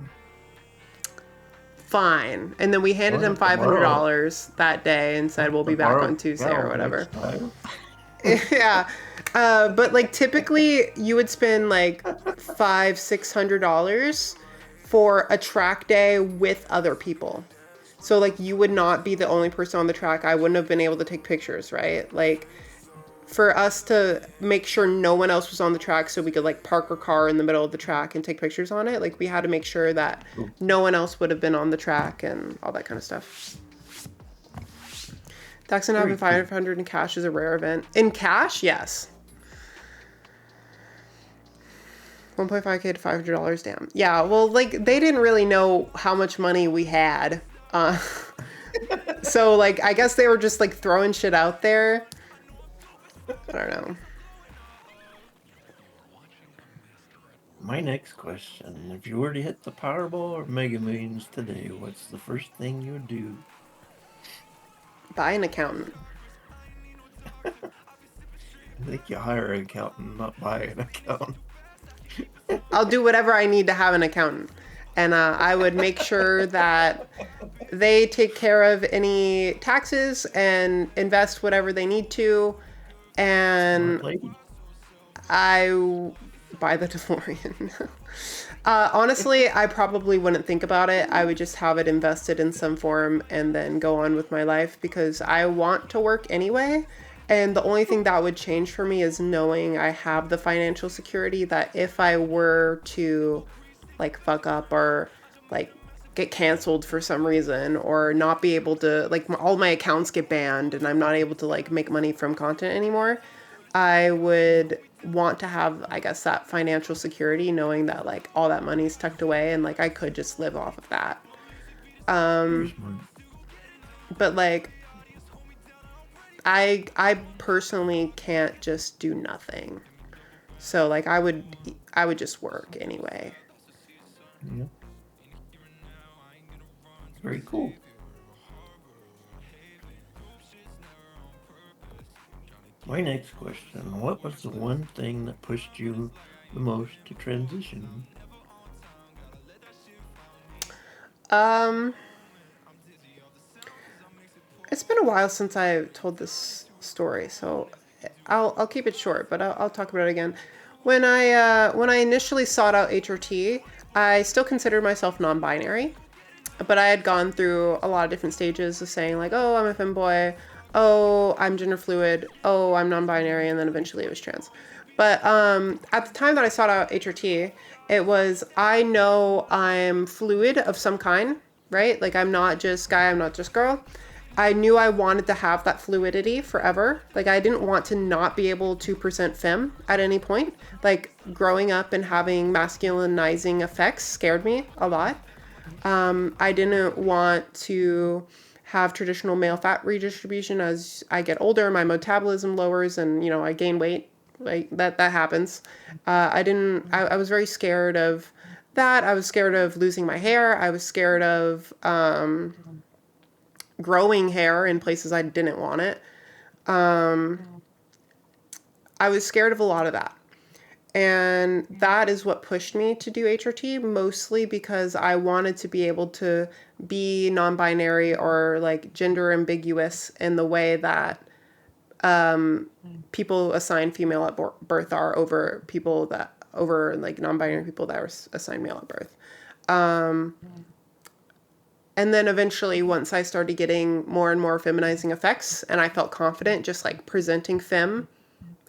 fine. And then we handed him $500 that day and said, we'll be back on Tuesday or whatever. Yeah. But like typically you would spend like $500-$600 for a track day with other people. So like you would not be the only person on the track. I wouldn't have been able to take pictures, right? Like for us to make sure no one else was on the track so we could like park our car in the middle of the track and take pictures on it. Like we had to make sure that no one else would have been on the track and all that kind of stuff. Daxon having 500 in cash is a rare event. In cash, yes. 1.5K to $500, damn. Yeah, well, like, they didn't really know how much money we had. So, like, I guess they were just, like, throwing shit out there. I don't know. My next question, if you were to hit the Powerball or Mega Millions today, what's the first thing you would do? Buy an accountant. I think you hire an accountant, not buy an accountant. I'll do whatever I need to have an accountant. And I would make sure that they take care of any taxes and invest whatever they need to. And I buy the DeLorean. Honestly, I probably wouldn't think about it. I would just have it invested in some form and then go on with my life because I want to work anyway. And the only thing that would change for me is knowing I have the financial security that if I were to like fuck up or like get canceled for some reason or not be able to like all my accounts get banned and I'm not able to like make money from content anymore, I would want to have, I guess, that financial security knowing that like all that money's tucked away and like I could just live off of that. But like I personally can't just do nothing. So like I would just work anyway. Yeah. Very cool. My next question, what was the one thing that pushed you the most to transition? It's been a while since I told this story, so I'll keep it short, but I'll talk about it again. When I initially sought out HRT, I still considered myself non-binary, but I had gone through a lot of different stages of saying like, oh, I'm a femboy, oh, I'm gender fluid, oh, I'm non-binary, and then eventually it was trans. But at the time that I sought out HRT, it was, I know I'm fluid of some kind, right? Like I'm not just guy, I'm not just girl. I knew I wanted to have that fluidity forever. Like I didn't want to not be able to present femme at any point. Like growing up and having masculinizing effects scared me a lot. I didn't want to have traditional male fat redistribution. As I get older, my metabolism lowers and, you know, I gain weight. Like that happens. I was very scared of that. I was scared of losing my hair. I was scared of, growing hair in places I didn't want it. I was scared of a lot of that. And that is what pushed me to do HRT, mostly because I wanted to be able to be non-binary or like gender ambiguous in the way that people assigned female at birth are over like non-binary people that are assigned male at birth. And then eventually, once I started getting more and more feminizing effects and I felt confident just like presenting femme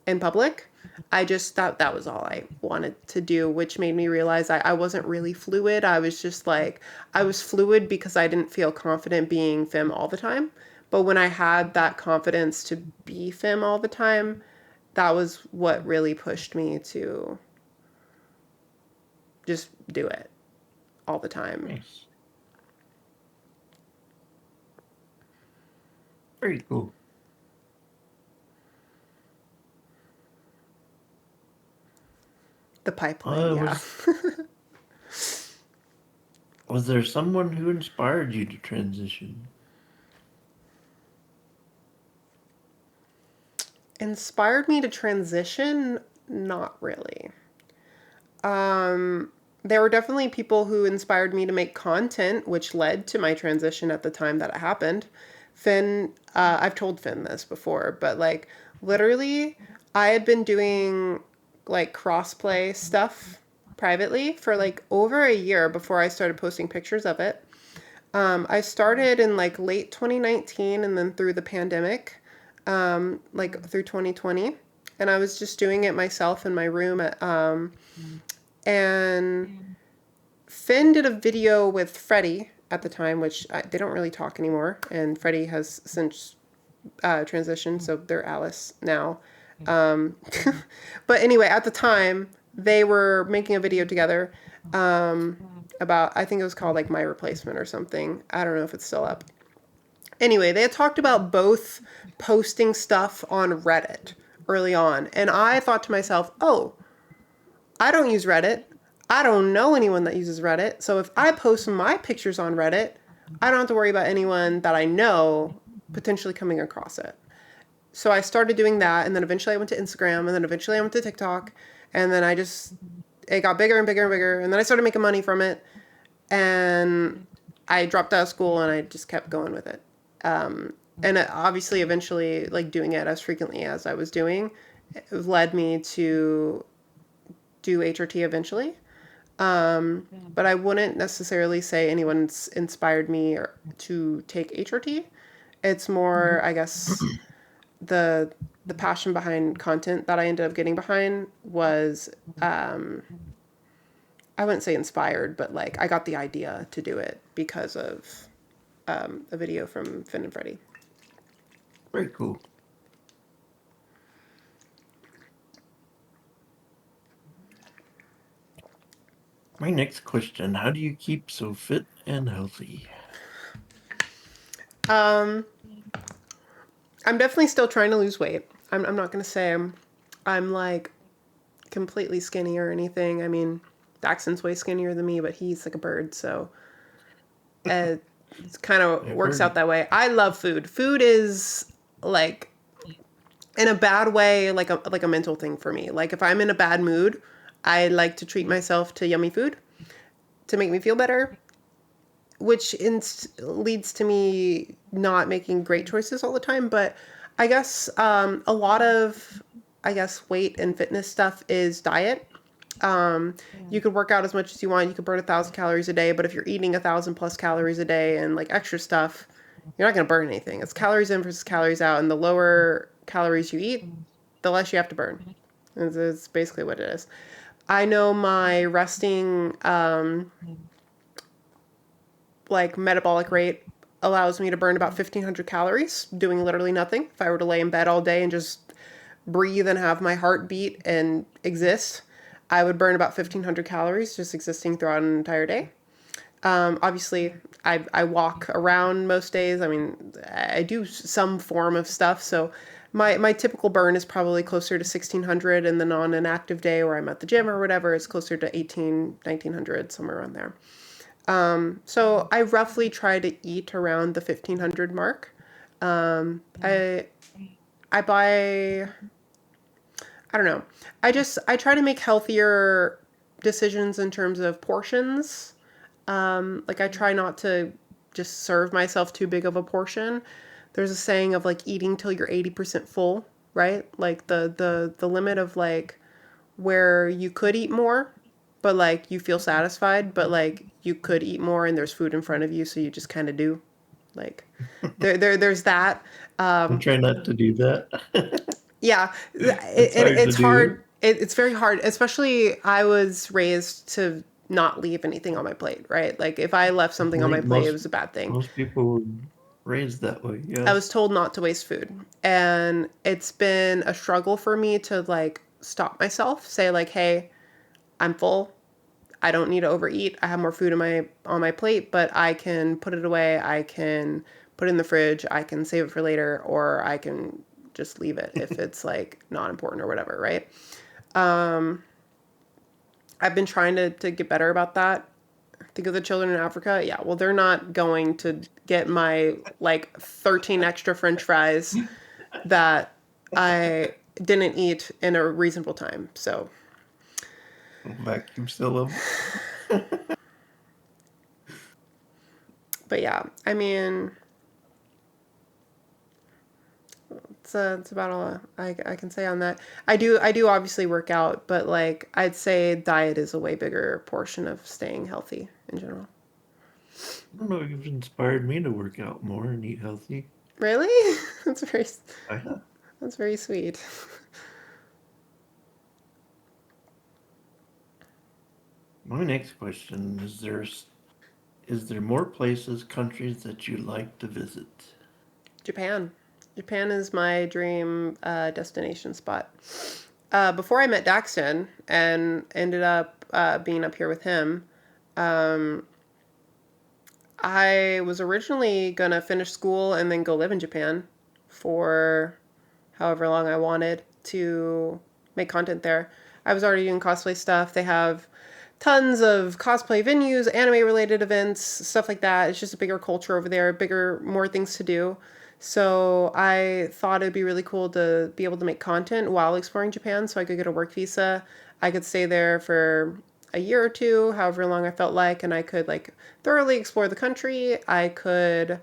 in public, I just thought that was all I wanted to do, which made me realize I wasn't really fluid. I was just like, I was fluid because I didn't feel confident being femme all the time. But when I had that confidence to be femme all the time, that was what really pushed me to just do it all the time. Nice. Very cool. The pipeline, yeah. Was there someone who inspired you to transition? Inspired me to transition? Not really. There were definitely people who inspired me to make content, which led to my transition at the time that it happened. Finn, I've told Finn this before, but like literally, I had been doing like crossplay stuff privately for like over a year before I started posting pictures of it. I started in like late 2019 and then through the pandemic, like through 2020. And I was just doing it myself in my room and Finn did a video with Freddie at the time, which they don't really talk anymore. And Freddie has since transitioned, so they're Alice now. But anyway, at the time, they were making a video together about, I think it was called like My Replacement or something. I don't know if it's still up. Anyway, they had talked about both posting stuff on Reddit early on. And I thought to myself, oh, I don't use Reddit. I don't know anyone that uses Reddit. So if I post my pictures on Reddit, I don't have to worry about anyone that I know potentially coming across it. So I started doing that. And then eventually I went to Instagram. And then eventually I went to TikTok. And then it got bigger and bigger and bigger. And then I started making money from it. And I dropped out of school and I just kept going with it. And it obviously eventually like doing it as frequently as I was doing, it led me to do HRT eventually. But I wouldn't necessarily say anyone's inspired me to take HRT. It's more, I guess, the passion behind content that I ended up getting behind was, I wouldn't say inspired, but like I got the idea to do it because of a video from Finn and Freddie. Very cool. My next question, how do you keep so fit and healthy? I'm definitely still trying to lose weight. I'm not going to say I'm like completely skinny or anything. I mean, Daxton's way skinnier than me, but he's like a bird, so it kind of works out that way. I love food. Food is like, in a bad way, like a mental thing for me. Like if I'm in a bad mood, I like to treat myself to yummy food to make me feel better, which leads to me not making great choices all the time. But I guess a lot of, weight and fitness stuff is diet. You could work out as much as you want. You could burn 1,000 calories a day, but if you're eating 1,000 plus calories a day and like extra stuff, you're not going to burn anything. It's calories in versus calories out. And the lower calories you eat, the less you have to burn. It's basically what it is. I know my resting, like metabolic rate allows me to burn about 1,500 calories doing literally nothing. If I were to lay in bed all day and just breathe and have my heart beat and exist, I would burn about 1,500 calories just existing throughout an entire day. Obviously, I walk around most days. I mean, I do some form of stuff. So my typical burn is probably closer to 1,600. And then on an active day where I'm at the gym or whatever, it's closer to 1,900, somewhere around there. So I roughly try to eat around the 1,500 mark. I buy, I don't know. I try to make healthier decisions in terms of portions. Like I try not to just serve myself too big of a portion. There's a saying of like eating till you're 80% full, right? Like the limit of like where you could eat more, but like you feel satisfied, but like you could eat more and there's food in front of you, so you just kind of do. Like there's that. I try not to do that. Yeah, it's hard. It's very hard, especially I was raised to not leave anything on my plate, right? Like if I left something on my plate, it was a bad thing. Most people were raised that way, yeah. I was told not to waste food. And it's been a struggle for me to like stop myself, say like, hey, I'm full. I don't need to overeat. I have more food on my plate, but I can put it away. I can put it in the fridge. I can save it for later, or I can just leave it if it's like not important or whatever, right? I've been trying to get better about that. Think of the children in Africa. Yeah, well, they're not going to get my like 13 extra French fries that I didn't eat in a reasonable time. So Vacuum seal them. but yeah, I mean, it's about all I can say on that. I do obviously work out, but like I'd say diet is a way bigger portion of staying healthy in general. I don't know, you've inspired me to work out more and eat healthy. Really? That's very I have. that's very sweet. My next question is there more places, countries that you like to visit? Japan. Japan is my dream destination spot. Before I met Daxton and ended up being up here with him, I was originally going to finish school and then go live in Japan for however long I wanted to make content there. I was already doing cosplay stuff. They have tons of cosplay venues, anime related events, stuff like that. It's just a bigger culture over there, more things to do. So I thought it'd be really cool to be able to make content while exploring Japan so I could get a work visa. I could stay there for a year or two, however long I felt like, and I could like thoroughly explore the country. I could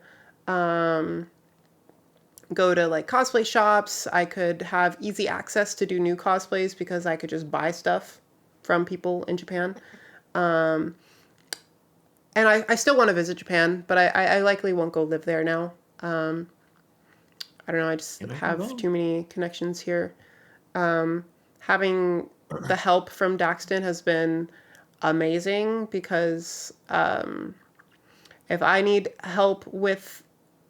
go to like cosplay shops. I could have easy access to do new cosplays because I could just buy stuff from people in Japan. And I still want to visit Japan, but I likely won't go live there now. I don't know. I just have too many connections here. Having the help from Daxton has been amazing because if I need help with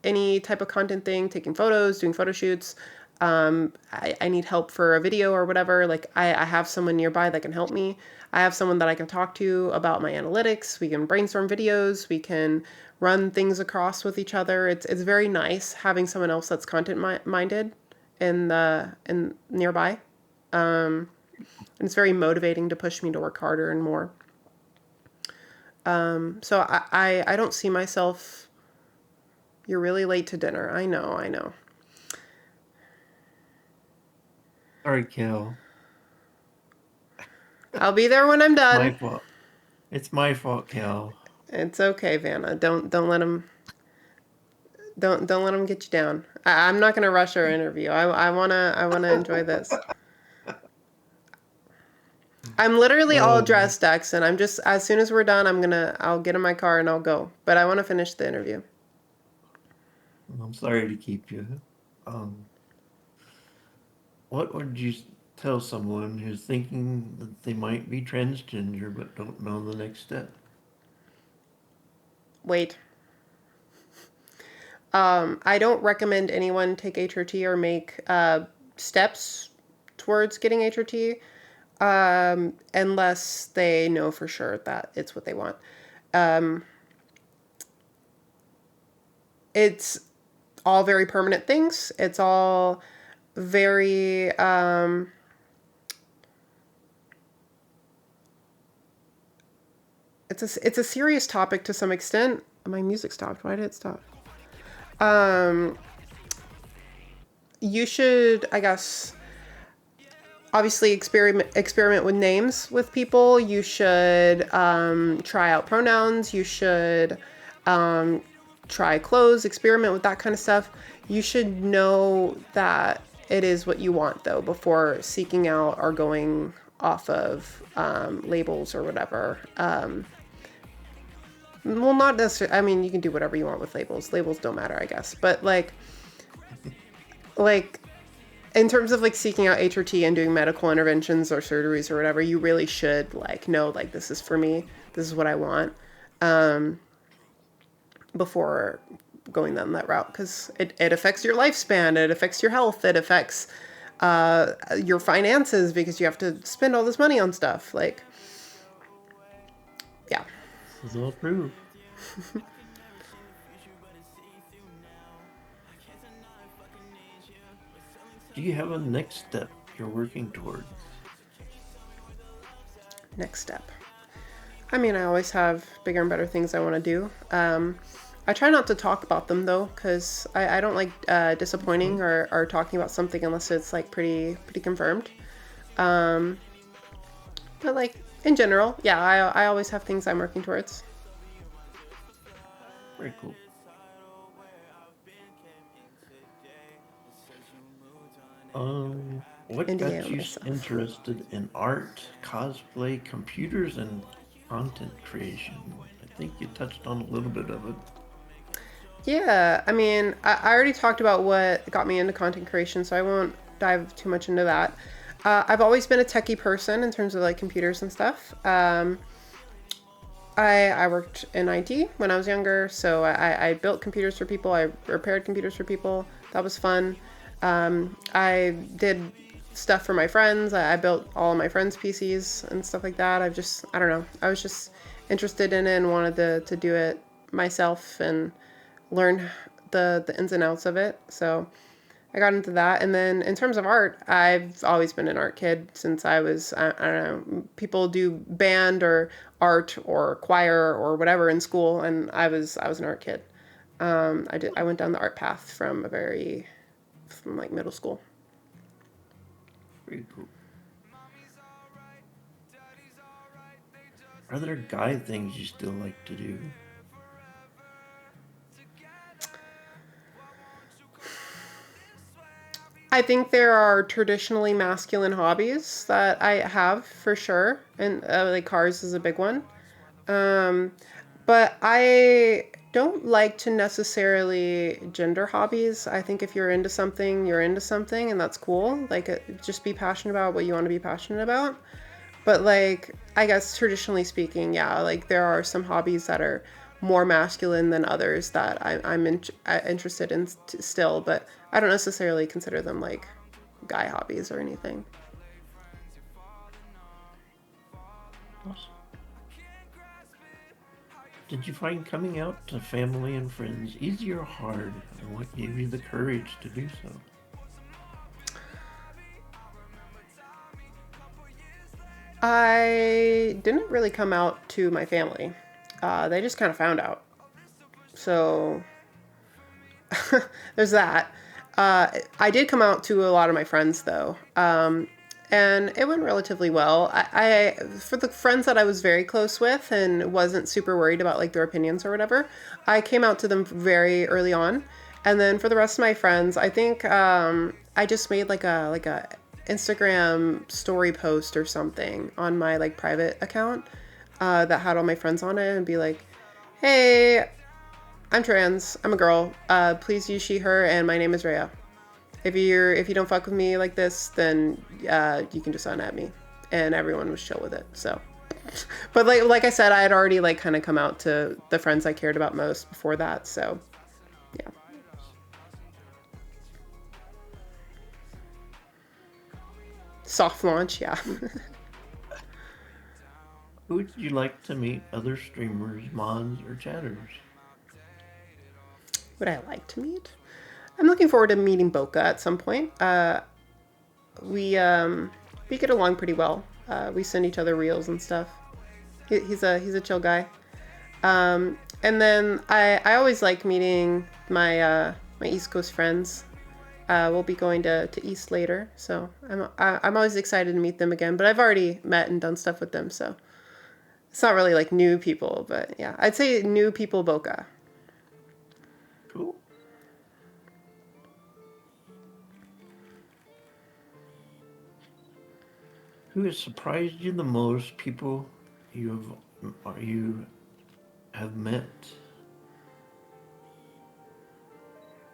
any type of content thing, taking photos, doing photo shoots, I need help for a video or whatever, like I have someone nearby that can help me. I have someone that I can talk to about my analytics. We can brainstorm videos. We can run things across with each other. It's very nice having someone else that's content minded in nearby. And it's very motivating to push me to work harder and more. So I don't see myself. You're really late to dinner. I know. Sorry, Cal. I'll be there when I'm done. My fault. It's my fault, Cal. It's okay, Vanna. Don't let him. Don't let him get you down. I'm not gonna rush our interview. I wanna enjoy this. I'm literally all dressed, Daxton. I'm just, as soon as we're done, I'll get in my car and I'll go. But I want to finish the interview. I'm sorry to keep you. What would you tell someone who's thinking that they might be transgender but don't know the next step? Wait. I don't recommend anyone take HRT or make steps towards getting HRT unless they know for sure that it's what they want. It's all very permanent things. It's all very it's a serious topic to some extent. My music stopped. Why did it stop? You should, I guess, obviously experiment with names with people. You should try out pronouns. You should try clothes, experiment with that kind of stuff. You should know that it is what you want, though, before seeking out or going off of labels or whatever. Well, not necessarily. I mean, you can do whatever you want with labels. Labels don't matter, I guess. But like in terms of like seeking out HRT and doing medical interventions or surgeries or whatever, you really should like know like this is for me. This is what I want. Before going down that route, because it affects your lifespan, it affects your health, it affects your finances because you have to spend all this money on stuff. Like, yeah. This is all true. Do you have a next step you're working toward? Next step. I mean, I always have bigger and better things I want to do. I try not to talk about them though, because I don't like disappointing or talking about something unless it's like pretty confirmed. But like in general, yeah, I always have things I'm working towards. Very cool. What Indiana got you myself. interested in art, cosplay, computers, and content creation? I think you touched on a little bit of it. Yeah, I mean, I already talked about what got me into content creation, so I won't dive too much into that. I've always been a techie person in terms of like computers and stuff. I worked in IT when I was younger, so I built computers for people. I repaired computers for people. That was fun. I did stuff for my friends. I built all of my friends' PCs and stuff like that. I don't know. I was just interested in it and wanted to do it myself and learn the ins and outs of it. So I got into that. And then in terms of art, I've always been an art kid since I was, I don't know, people do band or art or choir or whatever in school. And I was an art kid. I went down the art path from like middle school. Very cool. Are there guy things you still like to do? I think there are traditionally masculine hobbies that I have for sure, and like cars is a big one. But I don't like to necessarily gender hobbies. I think if you're into something, you're into something, and that's cool. Like, just be passionate about what you want to be passionate about. But like, I guess traditionally speaking, yeah, like there are some hobbies that are more masculine than others that I'm interested in still, but I don't necessarily consider them like guy hobbies or anything. Awesome. Did you find coming out to family and friends easy or hard, and what gave you the courage to do so? I didn't really come out to my family. They just kind of found out. So there's that. I did come out to a lot of my friends though. And it went relatively well. For the friends that I was very close with and wasn't super worried about like their opinions or whatever, I came out to them very early on. And then for the rest of my friends, I think I just made like a Instagram story post or something on my like private account that had all my friends on it and be like, "Hey, I'm trans. I'm a girl. Please use she, her, and my name is Rhea. If you don't fuck with me like this, then you can just unat me." And everyone was chill with it. So, but like I said, I had already like kind of come out to the friends I cared about most before that. So, yeah. Soft launch, yeah. Who would you like to meet? Other streamers, mods, or chatters? Would I like to meet? I'm looking forward to meeting Boca at some point. We get along pretty well. We send each other reels and stuff. He's a chill guy. And then I always like meeting my East Coast friends. We'll be going to East later, so I'm always excited to meet them again. But I've already met and done stuff with them, so it's not really like new people. But yeah, I'd say new people Boca. Cool. Who has surprised you the most? People you have met.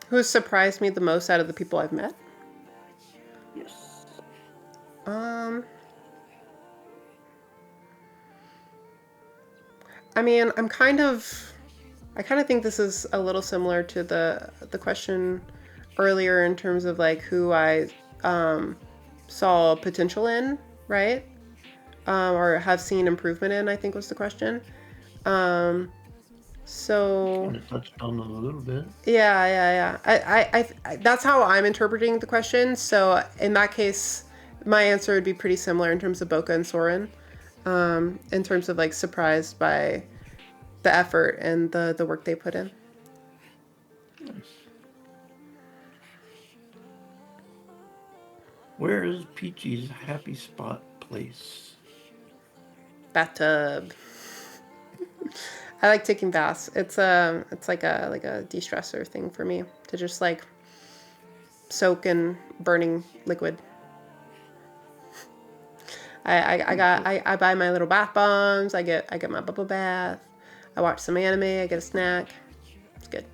Who surprised me the most out of the people I've met? Yes. I mean, I kind of think this is a little similar to the question earlier in terms of like who I saw potential in, right? Or have seen improvement in, I think was the question. So Kind of touched on it a little bit. yeah. I that's how I'm interpreting the question. So in that case, my answer would be pretty similar in terms of Boca and Soren, in terms of like surprised by the effort and the work they put in. Nice. Where is Peachy's happy spot place? Bathtub. I like taking baths. It's like a de-stressor thing for me to just like soak in burning liquid. I buy my little bath bombs. I get my bubble bath. I watch some anime. I get a snack. It's good.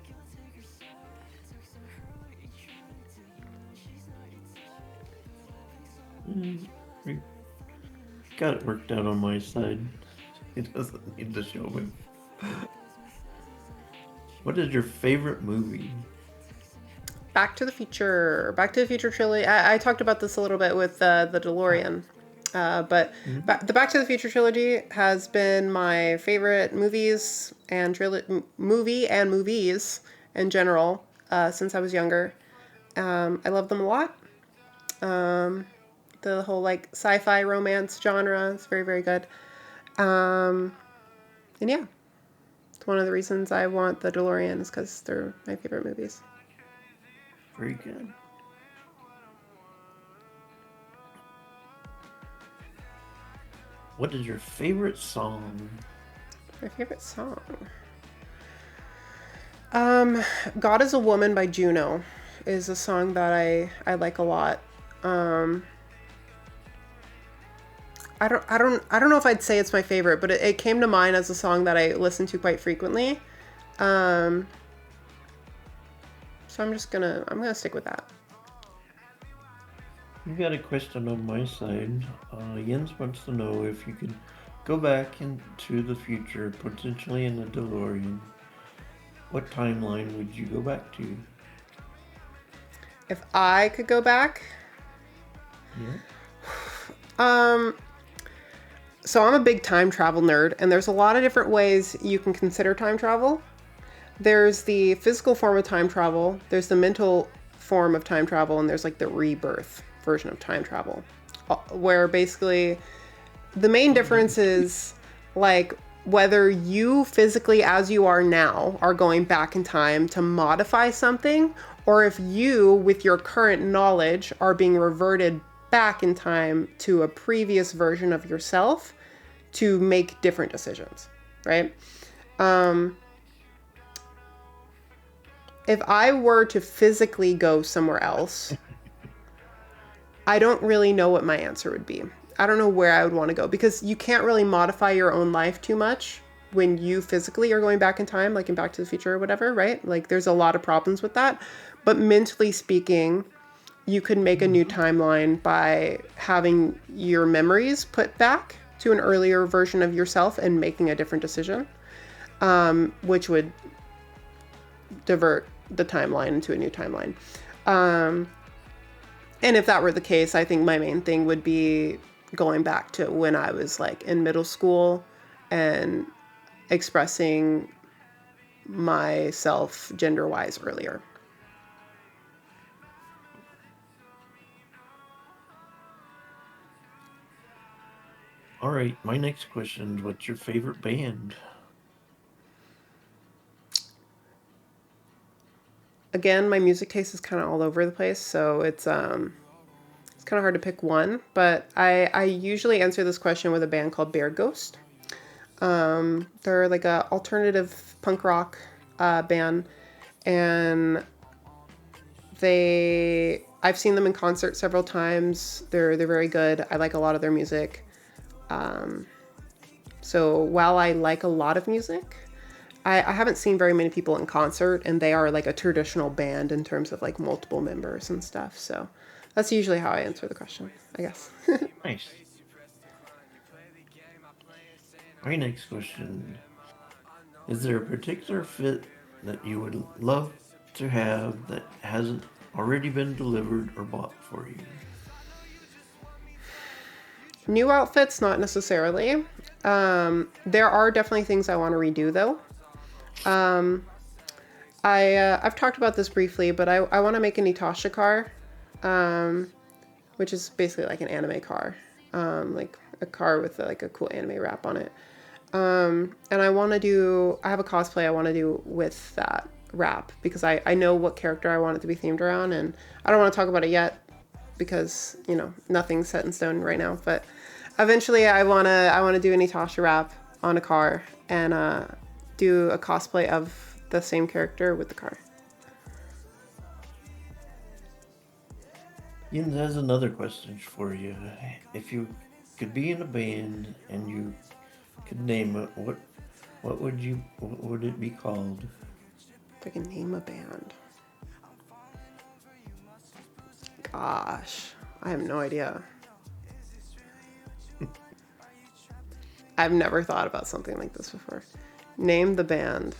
Got it worked out on my side. He doesn't need to show him. What is your favorite movie? Back to the Future. Back to the Future trilogy. I talked about this a little bit with the DeLorean. But the Back to the Future trilogy has been my favorite movies and movies in general since I was younger. I love them a lot. The whole like sci-fi romance genre is very, very good. And yeah, it's one of the reasons I want the DeLorean is because they're my favorite movies. Very good. What is your favorite song? My favorite song? God is a Woman by Juno is a song that I like a lot. I don't know if I'd say it's my favorite, but it came to mind as a song that I listen to quite frequently. So I'm gonna stick with that. We've got a question on my side. Jens wants to know if you could go back into the future, potentially in a DeLorean. What timeline would you go back to? If I could go back? Yeah. So I'm a big time travel nerd, and there's a lot of different ways you can consider time travel. There's the physical form of time travel, there's the mental form of time travel, and there's like the rebirth version of time travel, where basically the main difference is like whether you physically, as you are now, are going back in time to modify something, or if you, with your current knowledge, are being reverted back in time to a previous version of yourself to make different decisions, right? If I were to physically go somewhere else, I don't really know what my answer would be. I don't know where I would want to go because you can't really modify your own life too much when you physically are going back in time, like in Back to the Future or whatever, right? Like there's a lot of problems with that. But mentally speaking, you could make a new timeline by having your memories put back to an earlier version of yourself and making a different decision, which would divert the timeline into a new timeline. And if that were the case, I think my main thing would be going back to when I was like in middle school and expressing myself gender-wise earlier. All right, my next question is, what's your favorite band? Again, my music taste is kind of all over the place, so it's kind of hard to pick one, but I usually answer this question with a band called Bear Ghost. They're like a alternative punk rock band, and I've seen them in concert several times. They're very good. I like a lot of their music. So while I like a lot of music, I haven't seen very many people in concert, and they are like a traditional band in terms of like multiple members and stuff. So that's usually how I answer the question, I guess. Nice. My next question. Is there a particular fit that you would love to have that hasn't already been delivered or bought for you? New outfits, not necessarily. There are definitely things I want to redo though. I've talked about this briefly, but I want to make a Natasha car, which is basically like an anime car, like a car with like a cool anime wrap on it. And I have a cosplay I want to do with that wrap because I know what character I want it to be themed around, and I don't want to talk about it yet because, you know, nothing's set in stone right now, but eventually I want to do a Natasha wrap on a car and do a cosplay of the same character with the car. Ian has another question for you. If you could be in a band and you could name it, what would it be called? If I can name a band. Gosh, I have no idea. I've never thought about something like this before. Name the band.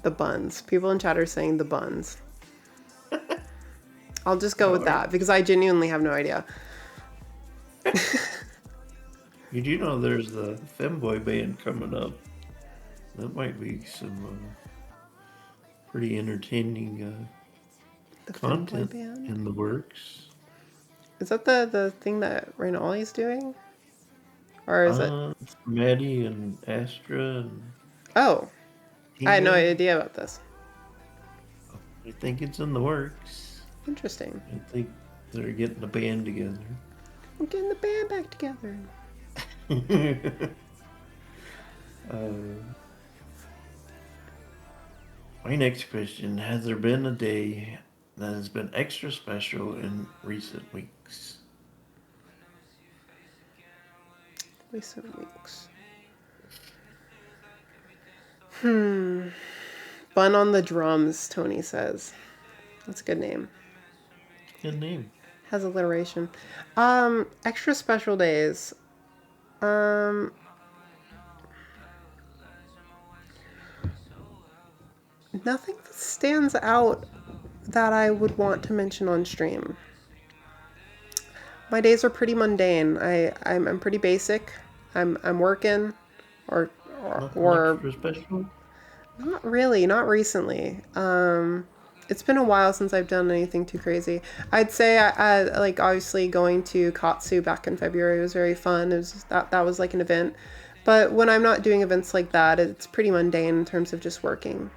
The Buns. People in chat are saying the Buns. I'll just go with that because I genuinely have no idea. You do know there's the femboy band coming up. That might be some pretty entertaining The content Femboy band? in the works. Is that the thing that Rainoli's doing? Or is it? It's Maddie and Astra and Oh, I had no Tina. idea about this. I think it's in the works. Interesting. I think they're getting a band together. I'm getting the band back together. My next question, has there been a day that has been extra special in recent weeks? Recent weeks. Bun on the drums, Tony says. That's a good name. Good name. Has alliteration. Extra special days. Nothing that stands out that I would want to mention on stream. My days are pretty mundane. I'm pretty basic. I'm working or Extra special? not really, not recently. It's been a while since I've done anything too crazy. I'd say I like obviously going to Katsu back in February was very fun. It was that was like an event. But when I'm not doing events like that, it's pretty mundane in terms of just working.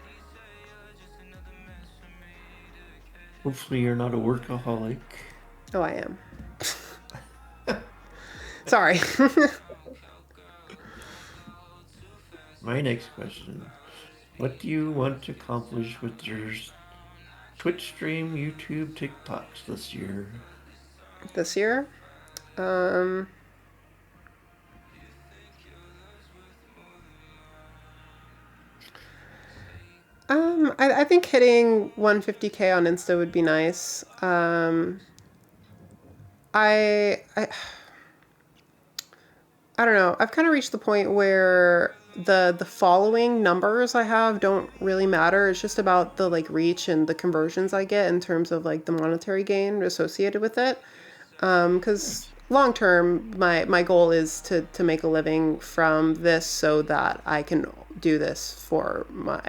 Hopefully you're not a workaholic. Oh, I am. Sorry. My next question. What do you want to accomplish with your Twitch stream, YouTube, TikToks this year? This year? I think hitting 150K on Insta would be nice. I don't know. I've kind of reached the point where the following numbers I have don't really matter. It's just about the like reach and the conversions I get in terms of like the monetary gain associated with it. Because long term, my goal is to make a living from this so that I can do this for my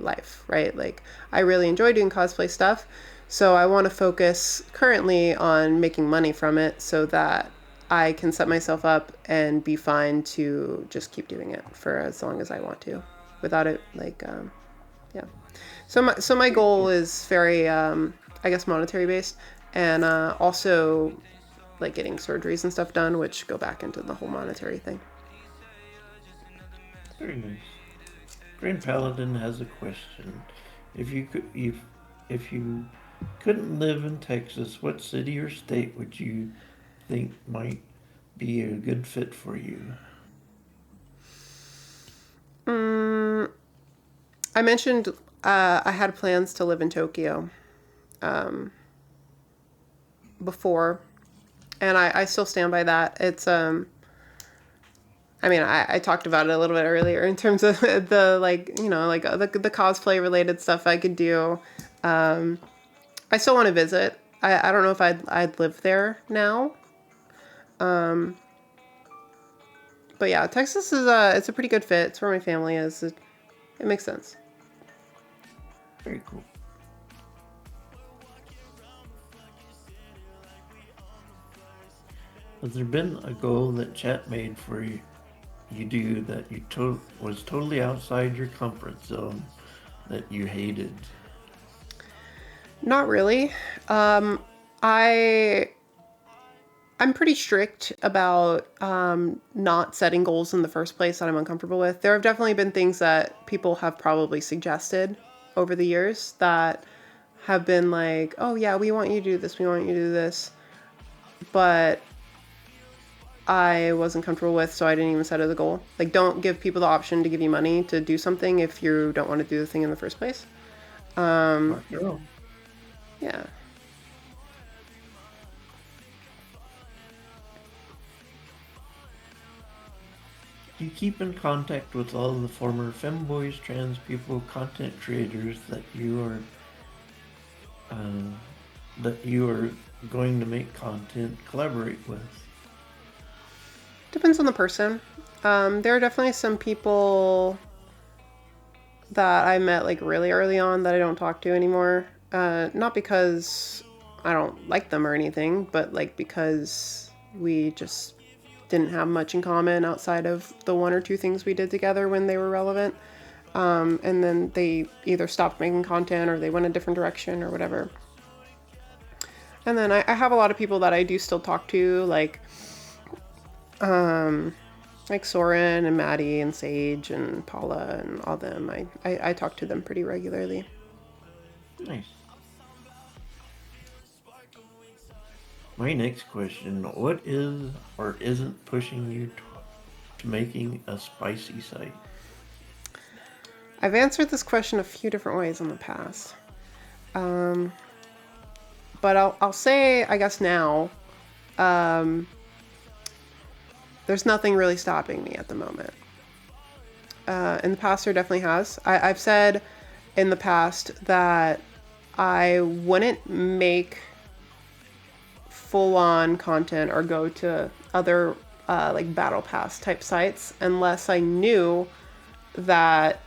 life, right? Like I really enjoy doing cosplay stuff, so I want to focus currently on making money from it so that I can set myself up and be fine to just keep doing it for as long as I want to without it like yeah. So my goal is very I guess monetary based, and also like getting surgeries and stuff done, which go back into the whole monetary thing. Very nice. Grand Paladin has a question. If you couldn't live in Texas, what city or state would you think might be a good fit for you? I mentioned I had plans to live in Tokyo before, and I still stand by that. It's I mean, I talked about it a little bit earlier in terms of the like, you know, like the cosplay related stuff I could do. I still want to visit. I don't know if I'd live there now. But yeah, Texas is it's a pretty good fit. It's where my family is. It makes sense. Very cool. Has there been a goal that chat made for you do that you was totally outside your comfort zone that you hated? Not really. I'm pretty strict about not setting goals in the first place that I'm uncomfortable with. There have definitely been things that people have probably suggested over the years that have been like, oh yeah, we want you to do this, we want you to do this. But I wasn't comfortable with, so I didn't even set it as a goal. Like, don't give people the option to give you money to do something if you don't want to do the thing in the first place. Yeah. Do you keep in contact with all the former femboys, trans people, content creators that you are going to make content collaborate with? Depends on the person. There are definitely some people that I met like really early on that I don't talk to anymore. Not because I don't like them or anything, but like because we just didn't have much in common outside of the one or two things we did together when they were relevant. And then they either stopped making content or they went a different direction or whatever. And then I have a lot of people that I do still talk to, like Soren and Maddie and Sage and Paula and all them. I talk to them pretty regularly. Nice. My next question, what is or isn't pushing you to making a spicy site? I've answered this question a few different ways in the past. But I'll say, I guess now, there's nothing really stopping me at the moment. In the past, there definitely has. I've said in the past that I wouldn't make full-on content or go to other like battle pass type sites unless I knew that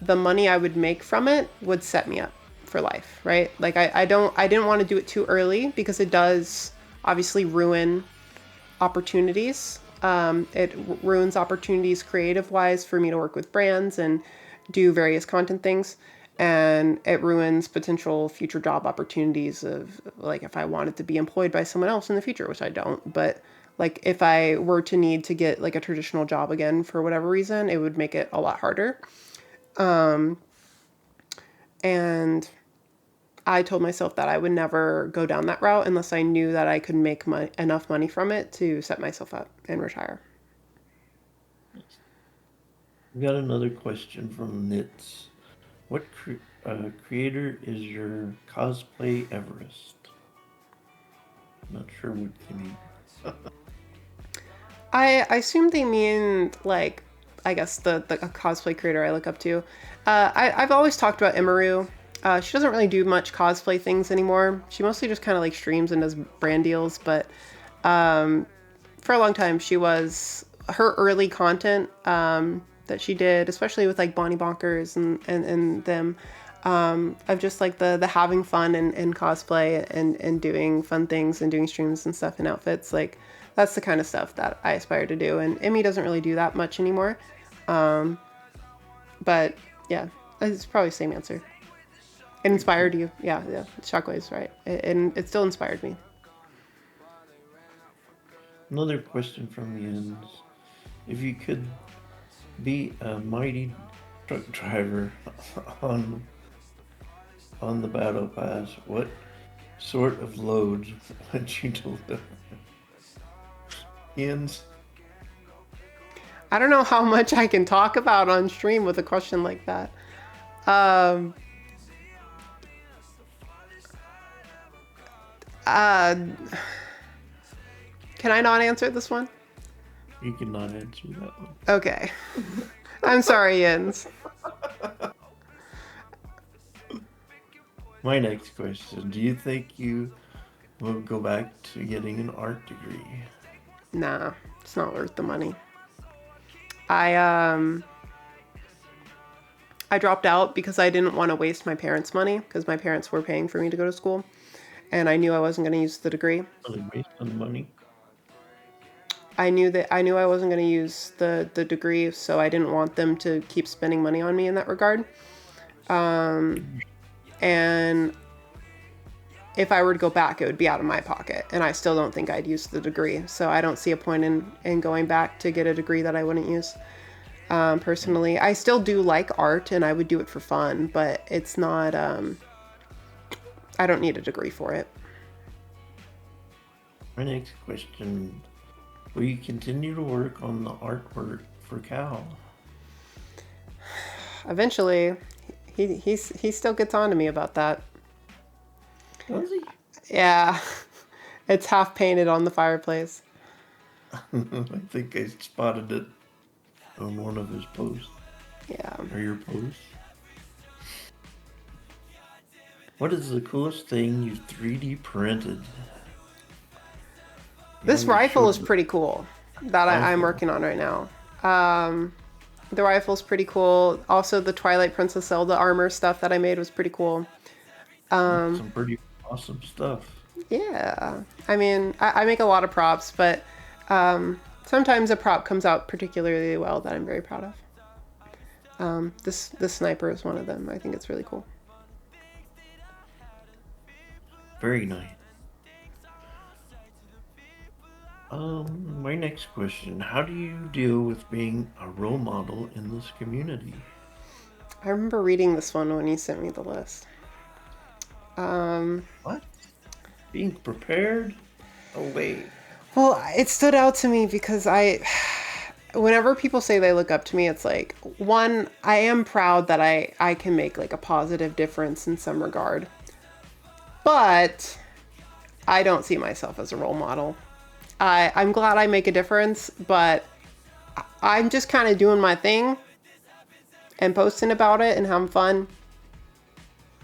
the money I would make from it would set me up for life, right? Like I didn't want to do it too early because it does obviously ruin opportunities. It ruins opportunities creative-wise for me to work with brands and do various content things. And it ruins potential future job opportunities of, like, if I wanted to be employed by someone else in the future, which I don't. But, like, if I were to need to get, like, a traditional job again for whatever reason, it would make it a lot harder. And I told myself that I would never go down that route unless I knew that I could make enough money from it to set myself up and retire. We got another question from Nitz. What creator is your cosplay Everest? Not sure what they mean. I assume they mean, like, I guess the cosplay creator I look up to. I've always talked about Imaru. She doesn't really do much cosplay things anymore. She mostly just kind of like streams and does brand deals. But for a long time, she was her early content that she did, especially with like Bonnie Bonkers and them, of just like the having fun and cosplay and doing fun things and doing streams and stuff and outfits. Like, that's the kind of stuff that I aspire to do. And Emmy doesn't really do that much anymore. But yeah, it's probably the same answer. It inspired you. Yeah. Shockwave's right. And it still inspired me. Another question from Jens. If you could be a mighty truck driver on the battle pass, what sort of loads would you deliver? Jens? I don't know how much I can talk about on stream with a question like that. Can I not answer this one? You cannot answer that one. Okay. I'm sorry, Jens. My next question. Do you think you will go back to getting an art degree? Nah, it's not worth the money. I dropped out because I didn't want to waste my parents' money, because my parents were paying for me to go to school, and I knew I wasn't going to use the degree. Really wasting money. I knew I wasn't going to use the degree, so I didn't want them to keep spending money on me in that regard. And if I were to go back, it would be out of my pocket, and I still don't think I'd use the degree. So I don't see a point in going back to get a degree that I wouldn't use. Personally, I still do like art, and I would do it for fun, but it's not. I don't need a degree for it. My next question: will you continue to work on the artwork for Cal? Eventually, he still gets on to me about that. Does he? Yeah, it's half painted on the fireplace. I think I spotted it on one of his posts. Yeah. Or your posts. What is the coolest thing you 3D printed? This rifle is pretty cool that I'm working on right now. The rifle's pretty cool. Also, the Twilight Princess Zelda armor stuff that I made was pretty cool. Some pretty awesome stuff. Yeah. I mean, I make a lot of props, but sometimes a prop comes out particularly well that I'm very proud of. This sniper is one of them. I think it's really cool. Very nice. My next question: how do you deal with being a role model in this community? I remember reading this one when you sent me the list. What? Being prepared? Oh wait. Well, it stood out to me because whenever people say they look up to me, it's like, one, I am proud that I can make like a positive difference in some regard. But I don't see myself as a role model. I'm glad I make a difference, but I'm just kind of doing my thing and posting about it and having fun.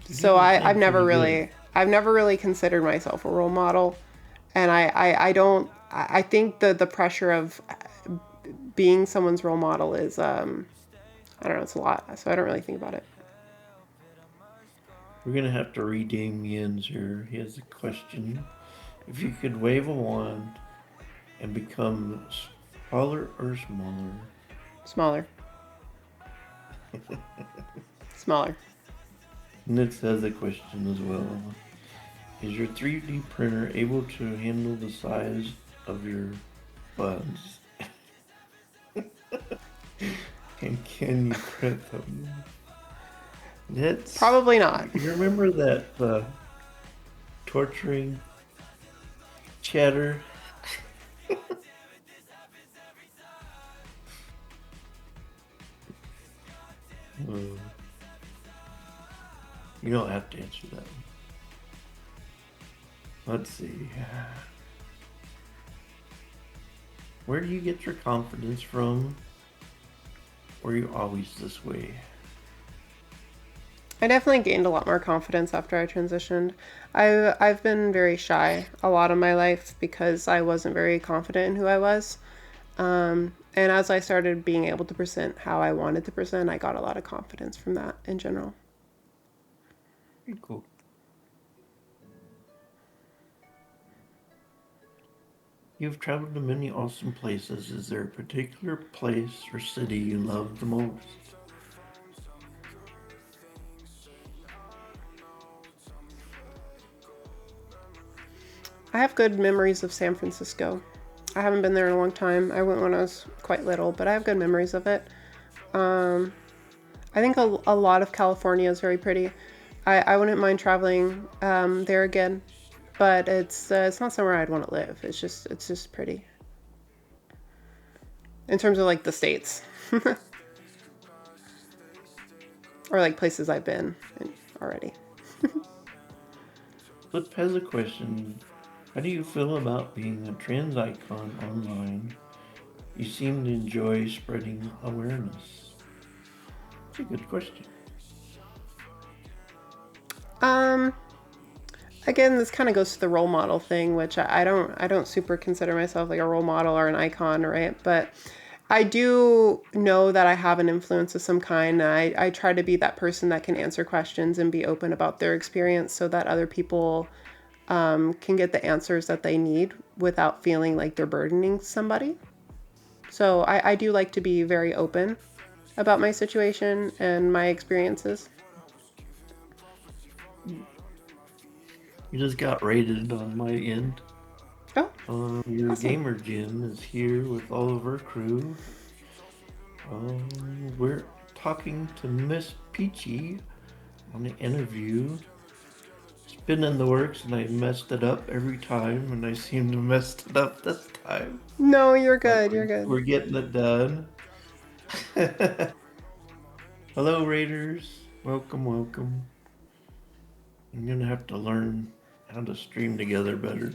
So I've never really considered myself a role model. And I think the pressure of being someone's role model is, I don't know, it's a lot. So I don't really think about it. We're gonna have to redeem Jens here. He has a question. If you could wave a wand and become taller or smaller? Smaller. Smaller. Nitz has a question as well. Is your 3D printer able to handle the size of your buns? And can you print them? Nitz? Probably not. You remember that torturing chatter? You don't have to answer that one. Let's see. Where do you get your confidence from? Were you always this way? I definitely gained a lot more confidence after I transitioned. I've been very shy a lot of my life because I wasn't very confident in who I was. And as I started being able to present how I wanted to present, I got a lot of confidence from that in general. Pretty cool. You've traveled to many awesome places. Is there a particular place or city you love the most? I have good memories of San Francisco. I haven't been there in a long time. I went when I was quite little, but I have good memories of it. I think a lot of California is very pretty. I wouldn't mind traveling there again, but it's not somewhere I'd want to live. It's just pretty. In terms of like the states, or like places I've been in already. Flip has a question. How do you feel about being a trans icon online? You seem to enjoy spreading awareness. It's a good question. again, this kind of goes to the role model thing, which I don't super consider myself like a role model or an icon, right? But I do know that I have an influence of some kind. I try to be that person that can answer questions and be open about their experience so that other people can get the answers that they need without feeling like they're burdening somebody. So I do like to be very open about my situation and my experiences. You just got rated on my end. Oh, Your awesome. gamer Jim is here with all of our crew. We're talking to Miss Peachy on the interview. It's been in the works and I messed it up every time, and I seem to mess it up this time. No, you're But good. You're good. we're getting it done. Hello, Raiders. Welcome, welcome. I'm gonna have to learn how to stream together better.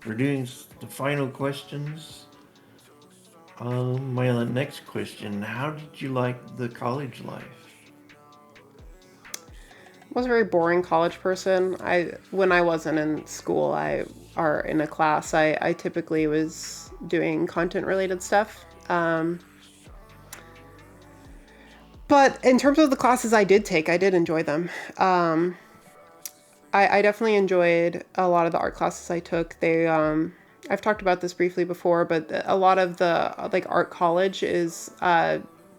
We're doing the final questions. My next question: how did you like the college life? I was a very boring college person. When I wasn't in school, or in a class, I typically was doing content related stuff. But in terms of the classes I did take, I did enjoy them. I definitely enjoyed a lot of the art classes I took. I've talked about this briefly before, but a lot of the like art college is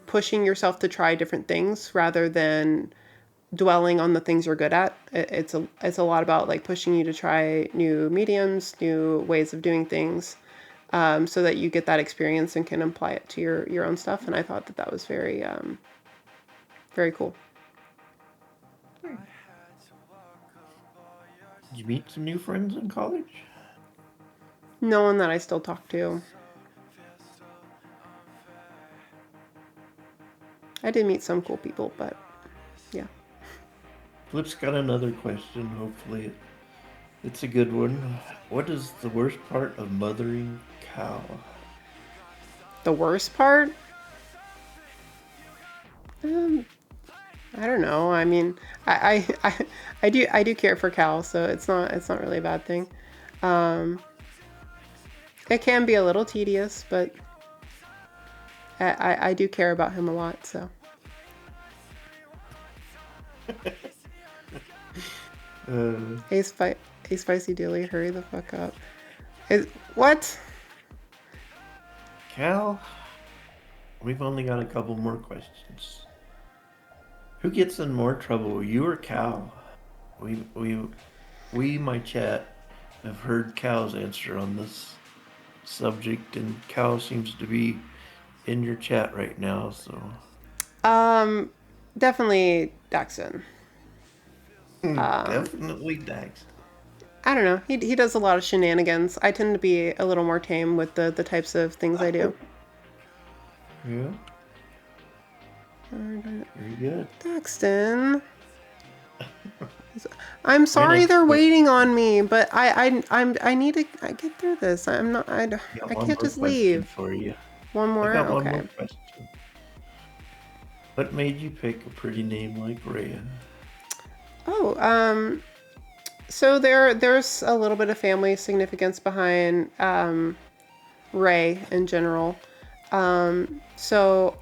pushing yourself to try different things rather than dwelling on the things you're good at. It's a lot about like pushing you to try new mediums, new ways of doing things, so that you get that experience and can apply it to your own stuff. And I thought that was very very cool. Did you meet some new friends in college? No one that I still talk to. I did meet some cool people, but yeah. Flip's got another question. Hopefully, it's a good one. What is the worst part of mothering cow? The worst part? I don't know. I mean, I do care for Cal, so it's not really a bad thing. It can be a little tedious, but I do care about him a lot. So. Hey, Spicy Dilly, hurry the fuck up. What? Cal, we've only got a couple more questions. Who gets in more trouble, you or Cal? We, my chat, have heard Cal's answer on this subject, and Cal seems to be in your chat right now, so. Definitely Daxon. Definitely Daxon. I don't know. He does a lot of shenanigans. I tend to be a little more tame with the types of things I do. Yeah. Very good. Daxton. I'm sorry they're waiting on me, but I need to get through this. I can't just leave. For you. One more? I got Okay. one more question. What made you pick a pretty name like Rhea? Oh, so there's a little bit of family significance behind Ray in general. So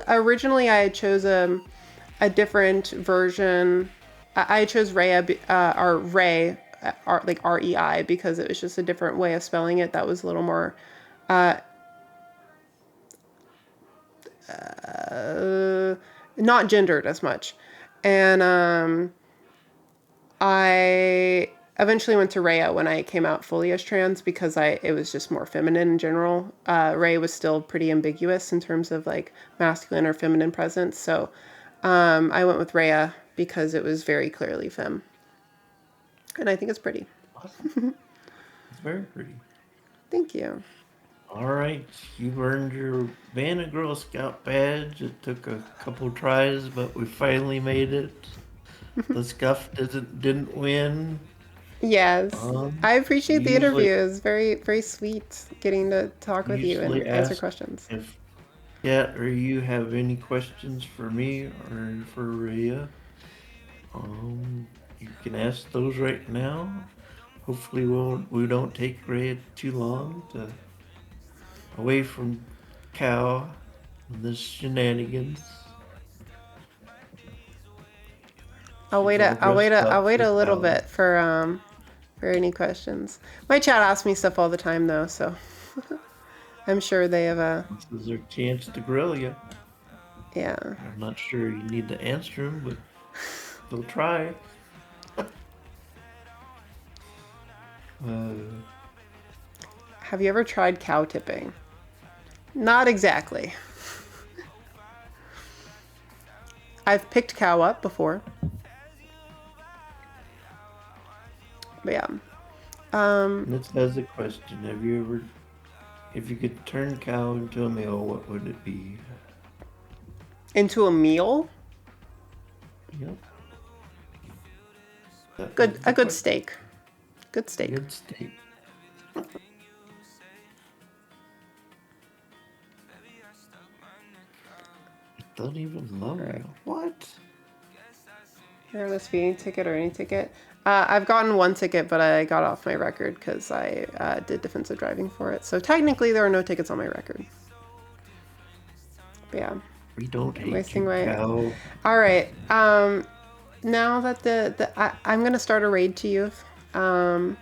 originally I had chose a different version. I chose Rhea, or Ray, like REI, because it was just a different way of spelling it that was a little more not gendered as much. And I eventually went to Rhea when I came out fully as trans because it was just more feminine in general. Ray was still pretty ambiguous in terms of like masculine or feminine presence. So I went with Rhea because it was very clearly femme. And I think it's pretty. Awesome. It's very pretty. Thank you. All right, you've earned your Vanna Girl Scout badge. It took a couple tries, but we finally made it. The scuff didn't win. Yes, I appreciate the interview. It was very, very sweet getting to talk with you and answer questions. If or you have any questions for me or for Rhea? You can ask those right now. Hopefully we don't take Ray too long to away from Cow and this shenanigans. I'll wait a little bit for any questions. My chat asks me stuff all the time though, so I'm sure they have This is their chance to grill you. yeah. I'm not sure you need to answer them, but they'll try. Have you ever tried cow tipping? Not exactly. I've picked cow up before. But yeah. This has a question. Have you ever, if you could turn Cow into a meal, what would it be? Into a meal? Yep. A good steak. Good steak. Good steak. Don't even love it. What? Hairless feeding ticket or any ticket? I've gotten one ticket, but I got off my record because I did defensive driving for it. So technically, there are no tickets on my record. But yeah. We don't hate you, Cow. All right. Now that I'm gonna start a raid to you, so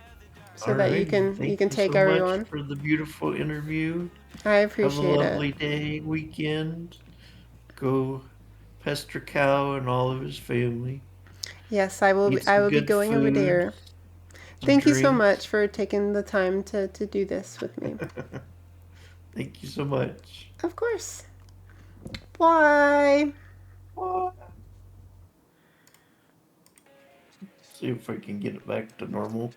that you can take everyone. Much for the beautiful interview. I appreciate it. Have a lovely day, weekend. Go pester Cow and all of his family. Yes, I will. I will be going over there. Thank you so much for taking the time to do this with me. Thank you so much. Of course. Bye. Bye. See if I can get it back to normal.